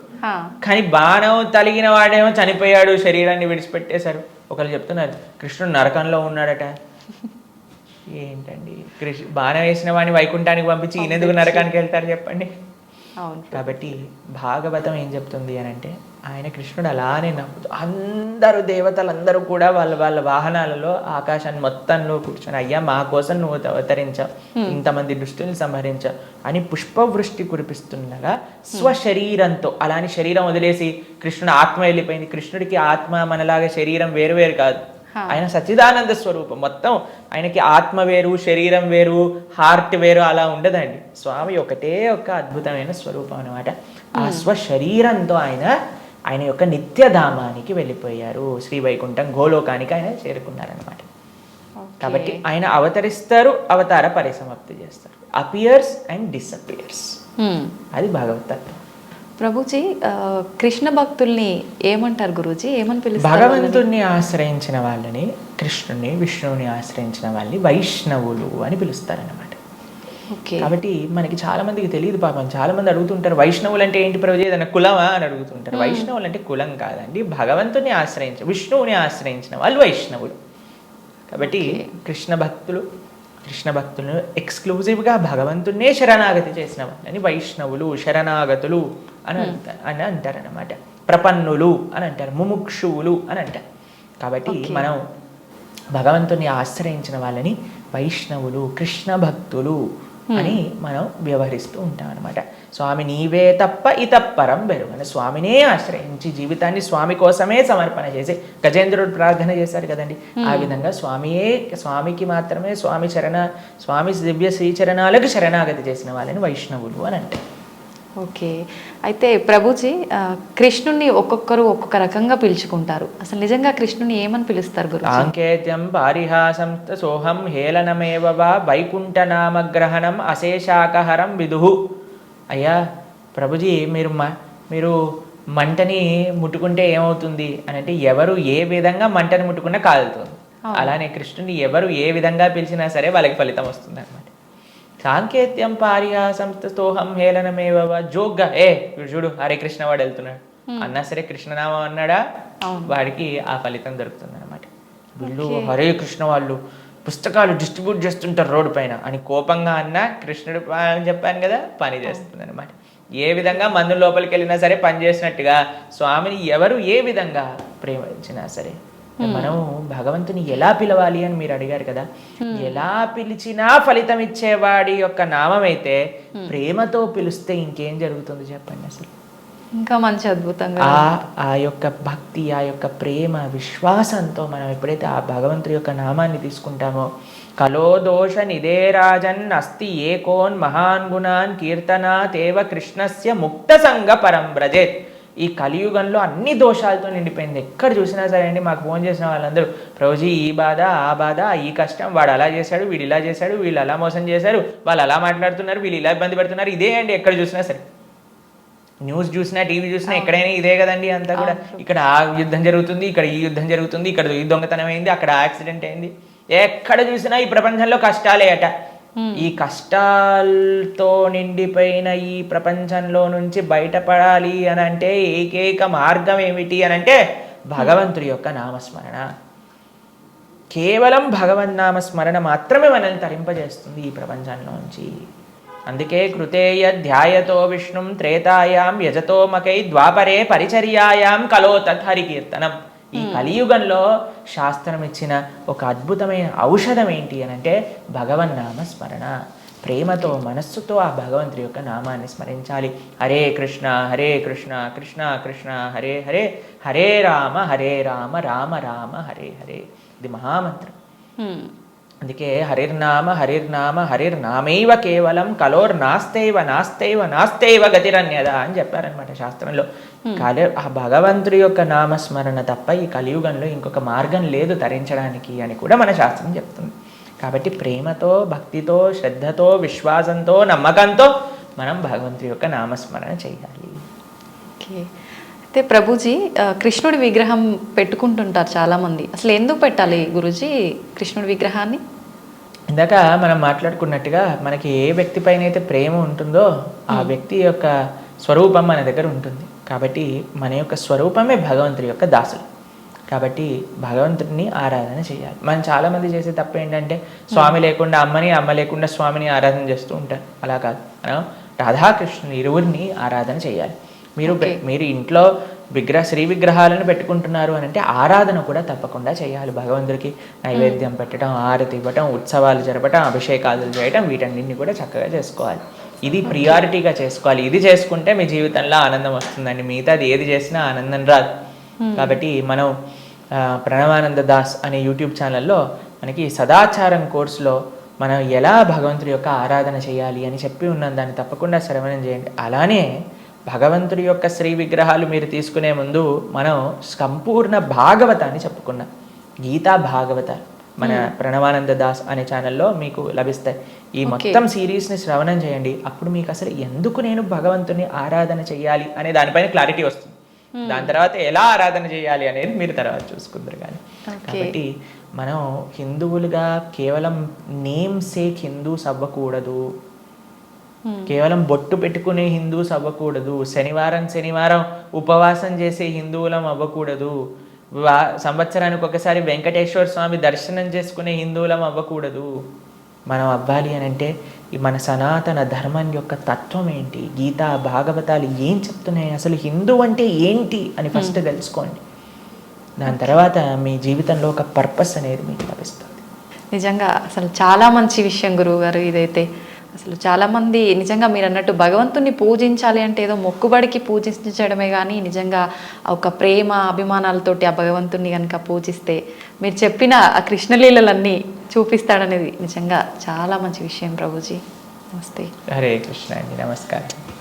కానీ బాణం తలిగిన వాడేమో చనిపోయాడు, శరీరాన్ని విడిచిపెట్టేశారు. ఒకళ్ళు చెప్తున్నారు కృష్ణుడు నరకంలో ఉన్నాడట. ఏంటండి, బాణం వేసిన వాడిని వైకుంఠానికి పంపించి ఈయనెందుకు నరకానికి వెళ్తారు చెప్పండి. కాబట్టి భాగవతం ఏం చెప్తుంది అని అంటే, ఆయన కృష్ణుడు అలానే నవ్వుతూ అందరూ దేవతలందరూ కూడా వాళ్ళ వాళ్ళ వాహనాలలో ఆకాశాన్ని మొత్తంలో కూర్చొని, అయ్యా మా కోసం నువ్వు అవతరించావు, ఇంతమంది దుష్టుల్ని సంహరించావు అని పుష్పవృష్టి కురిపిస్తుండగా స్వశరీరంతో, అలాని శరీరం వదిలేసి కృష్ణుడు ఆత్మ వెళ్ళిపోయింది. కృష్ణుడికి ఆత్మ మనలాగా శరీరం వేరు వేరు కాదు, ఆయన సచ్చిదానంద స్వరూపం. మొత్తం ఆయనకి ఆత్మ వేరు, శరీరం వేరు, హార్ట్ వేరు అలా ఉండదండి. స్వామి ఒకటే ఒక అద్భుతమైన స్వరూపం అనమాట. ఆ స్వశరీరంతో ఆయన యొక్క నిత్యధామానికి వెళ్ళిపోయారు. శ్రీ వైకుంఠం గోలోకానికి ఆయన చేరుకున్నారనమాట. కాబట్టి ఆయన అవతరిస్తారు, అవతార పరిసమాప్తి చేస్తారు. Appears and disappears. అది భగవతత్వం. ప్రభుజీ, కృష్ణ భక్తుల్ని ఏమంటారు గురూజీ, ఏమని పిలుస్తారు? భగవంతుణ్ణి ఆశ్రయించిన వాళ్ళని, కృష్ణుని విష్ణువుని ఆశ్రయించిన వాళ్ళని వైష్ణవులు అని పిలుస్తారన్నమాట. కాబట్టి మనకి చాలా మందికి తెలియదు పాపం. చాలా మంది అడుగుతుంటారు, వైష్ణవులు అంటే ఏంటి ప్రభుజీ, ఏదైనా కులమా అని అడుగుతుంటారు. వైష్ణవులు అంటే కులం కాదండి, భగవంతుని విష్ణువుని ఆశ్రయించిన వాళ్ళు వైష్ణవులు. కాబట్టి కృష్ణ భక్తులను ఎక్స్క్లూజివ్గా భగవంతునే శరణాగతి చేసిన వాళ్ళని వైష్ణవులు, శరణాగతులు అని అంటారనమాట. ప్రపన్నులు అని అంటారు, ముముక్షువులు అని అంటారు. కాబట్టి మనం భగవంతుని ఆశ్రయించిన వాళ్ళని వైష్ణవులు, కృష్ణ భక్తులు అని మనం వ్యవహరిస్తూ ఉంటాం అనమాట. స్వామి నీవే తప్ప ఇతప్పరం బెరుగని, స్వామినే ఆశ్రయించి జీవితాన్ని స్వామి కోసమే సమర్పణ చేసి గజేంద్రుడు ప్రార్థన చేశారు కదండి. ఆ విధంగా స్వామికి మాత్రమే స్వామి దివ్య శ్రీచరణాలకు శరణాగతి చేసిన వాళ్ళని వైష్ణవులు అని అంటారు. ఓకే. అయితే ప్రభుజీ, కృష్ణుణ్ణి ఒక్కొక్కరు ఒక్కొక్క రకంగా పిలుచుకుంటారు. అసలు నిజంగా కృష్ణుని ఏమని పిలుస్తారు గురు? సాంకేత్యం పారిహాసం సోహం హేళనమేవ వా వైకుంఠనామగ్రహణం అశేషాకహరం విదుహు. అయ్యా ప్రభుజీ, మీరు మంటని ముట్టుకుంటే ఏమవుతుంది అని అంటే, ఎవరు ఏ విధంగా మంటని ముట్టుకున్నా కాలుతుంది. అలానే కృష్ణుని ఎవరు ఏ విధంగా పిలిచినా సరే వాళ్ళకి ఫలితం వస్తుంది అనమాట. సాంకేత్యం పారిహాసం స్తోహం హేళనమేవ జోగ్గా, చూడు హరే కృష్ణ వాడు వెళ్తున్నాడు అన్నా సరే, కృష్ణనామం అన్నాడా వాడికి ఆ ఫలితం దొరుకుతుంది అనమాట. వీళ్ళు హరే కృష్ణ వాళ్ళు పుస్తకాలు డిస్ట్రిబ్యూట్ చేస్తుంటారు రోడ్డు పైన అని కోపంగా అన్నా, కృష్ణుడు అని చెప్పాను కదా, పని చేస్తుంది అనమాట. ఏ విధంగా మందు లోపలికి వెళ్ళినా సరే పని చేసినట్టుగా స్వామిని ఎవరు ఏ విధంగా ప్రేమించినా సరే, మనం భగవంతుని ఎలా పిలవాలి అని మీరు అడిగారు కదా, ఎలా పిలిచినా ఫలితం ఇచ్చేవాడి యొక్క నామం అయితే ప్రేమతో పిలిస్తే ఇంకేం జరుగుతుంది చెప్పండి. అసలు ఇంకా మంచి అద్భుతంగా ఆ యొక్క భక్తి, ఆ యొక్క ప్రేమ, విశ్వాసంతో మనం ఎప్పుడైతే ఆ భగవంతుడి యొక్క నామాన్ని తీసుకుంటామో, కలో దోష నిదేరాజన్ అస్తి ఏకోన్ మహాన్ గుణాన్ కీర్తనాతేవ కృష్ణస్య ముక్త సంగ పరం బ్రజేత్. ఈ కలియుగంలో అన్ని దోషాలతో నిండిపోయింది. ఎక్కడ చూసినా సరే అండి, మాకు ఫోన్ చేసిన వాళ్ళందరూ, ప్రభుజీ ఈ బాధ, ఆ బాధ, ఈ కష్టం, వాడు అలా చేశాడు, వీడు ఇలా చేశాడు, వీళ్ళు అలా మోసం చేశారు, వాళ్ళు అలా మాట్లాడుతున్నారు, వీళ్ళు ఇలా ఇబ్బంది పెడుతున్నారు, ఇదే అండి. ఎక్కడ చూసినా సరే, న్యూస్ చూసినా, టీవీ చూసినా, ఎక్కడైనా ఇదే కదండి అంతా కూడా. ఇక్కడ ఆ యుద్ధం జరుగుతుంది, ఇక్కడ ఈ యుద్ధం జరుగుతుంది, ఇక్కడ ఈ దొంగతనం అయింది, అక్కడ యాక్సిడెంట్ అయింది. ఎక్కడ చూసినా ఈ ప్రపంచంలో కష్టాలే అట. ఈ కష్టాలతో నిండిపోయిన ఈ ప్రపంచంలో నుంచి బయటపడాలి అని అంటే ఏకైక మార్గం ఏమిటి అని అంటే భగవంతుడి యొక్క నామస్మరణ. కేవలం భగవన్నామస్మరణ మాత్రమే మనల్ని తరింపజేస్తుంది ఈ ప్రపంచంలోంచి. అందుకే కృతేయ ధ్యాయతో విష్ణుం త్రేతాయాం యజతో మకై ద్వాపరే పరిచర్యాయాం కలో తత్హరికీర్తనం. ఈ కలియుగంలో శాస్త్రం ఇచ్చిన ఒక అద్భుతమైన ఔషధం ఏంటి అని అంటే భగవన్నామ స్మరణ. ప్రేమతో, మనస్సుతో ఆ భగవంతుడి యొక్క నామాన్ని స్మరించాలి. హరే కృష్ణ కృష్ణ కృష్ణ హరే హరే, హరే రామ రామ రామ హరే హరే. ఇది మహామంత్రం. అందుకే హరిర్నామ హరిర్నామైవ కేవలం నాస్తైవ గతిరన్యద అని చెప్పారనమాట శాస్త్రంలో. ఆ భగవంతుడి యొక్క నామస్మరణ తప్ప ఈ కలియుగంలో ఇంకొక మార్గం లేదు తరించడానికి అని కూడా మన శాస్త్రం చెప్తుంది. కాబట్టి ప్రేమతో, భక్తితో, శ్రద్ధతో, విశ్వాసంతో, నమ్మకంతో మనం భగవంతుడి యొక్క నామస్మరణ చేయాలి. ఓకే. అయితే ప్రభుజీ కృష్ణుడి విగ్రహం పెట్టుకుంటుంటారు చాలామంది. అసలు ఎందుకు పెట్టాలి గురూజీ కృష్ణుడి విగ్రహాన్ని? ఇందాక మనం మాట్లాడుకున్నట్టుగా మనకి ఏ వ్యక్తి పైన అయితే ప్రేమ ఉంటుందో ఆ వ్యక్తి యొక్క స్వరూపం మన దగ్గర ఉంటుంది. కాబట్టి మన యొక్క స్వరూపమే భగవంతుడి యొక్క దాసులు. కాబట్టి భగవంతుడిని ఆరాధన చేయాలి. మనం చాలామంది చేసే తప్పు ఏంటంటే స్వామి లేకుండా అమ్మని, అమ్మ లేకుండా స్వామిని ఆరాధన చేస్తూ ఉంటారు. అలా కాదు, మనం రాధాకృష్ణుని ఇరువురిని ఆరాధన చేయాలి. మీరు ఇంట్లో శ్రీ విగ్రహాలను పెట్టుకుంటున్నారు అని అంటే ఆరాధన కూడా తప్పకుండా చేయాలి. భగవంతుడికి నైవేద్యం పెట్టడం, ఆరతి ఇవ్వటం, ఉత్సవాలు జరపటం, అభిషేకాలు చేయటం, వీటన్నింటినీ కూడా చక్కగా చేసుకోవాలి. ఇది ప్రియారిటీగా చేసుకోవాలి. ఇది చేసుకుంటే మీ జీవితంలో ఆనందం వస్తుందండి. మిగతాది ఏది చేసినా ఆనందం రాదు. కాబట్టి మనం ప్రణవానంద దాస్ అనే యూట్యూబ్ ఛానల్లో మనకి సదాచారం కోర్సులో మనం ఎలా భగవంతుడి యొక్క ఆరాధన చేయాలి అని చెప్పి ఉన్నాం. దాన్ని తప్పకుండా శ్రవణం చేయండి. అలానే భగవంతుడి యొక్క శ్రీ విగ్రహాలు మీరు తీసుకునే ముందు మనం సంపూర్ణ భాగవతాన్ని చెప్పుకున్నాం. గీతా భాగవతాలు మన ప్రణవానంద దాస్ అనే ఛానల్లో మీకు లభిస్తాయి. ఈ మొత్తం సిరీస్ని శ్రవణం చేయండి. అప్పుడు మీకు అసలు ఎందుకు నేను భగవంతుని ఆరాధన చేయాలి అనే దానిపైన క్లారిటీ వస్తుంది. దాని తర్వాత ఎలా ఆరాధన చేయాలి అనేది మీరు తర్వాత చూసుకుందరు. కానీ కాబట్టి మనం హిందువులుగా కేవలం నేమ్ సేక్ హిందూస్ అవ్వకూడదు. కేవలం బొట్టు పెట్టుకునే హిందూస్ అవ్వకూడదు. శనివారం ఉపవాసం చేసే హిందువులం అవ్వకూడదు. సంవత్సరానికి ఒకసారి వెంకటేశ్వర స్వామి దర్శనం చేసుకునే హిందువులం అవ్వకూడదు. మనం అవ్వాలి అని అంటే మన సనాతన ధర్మం యొక్క తత్వం ఏంటి, గీతా భాగవతాలు ఏం చెప్తున్నాయి, అసలు హిందూ అంటే ఏంటి అని ఫస్ట్ తెలుసుకోండి. దాని తర్వాత మీ జీవితంలో ఒక పర్పస్ అనేది మీకు లభిస్తుంది. నిజంగా అసలు చాలా మంచి విషయం గురువు గారు ఇదైతే. అసలు చాలామంది నిజంగా మీరు అన్నట్టు భగవంతుని పూజించాలి అంటే ఏదో మొక్కుబడికి పూజించడమే కానీ నిజంగా ఒక ప్రేమ అభిమానాలతోటి ఆ భగవంతుని కనుక పూజిస్తే మీరు చెప్పిన ఆ కృష్ణలీలలన్నీ చూపిస్తాడనేది నిజంగా చాలా మంచి విషయం ప్రభుజీ. నమస్తే. హరే కృష్ణ అండి. నమస్కారం.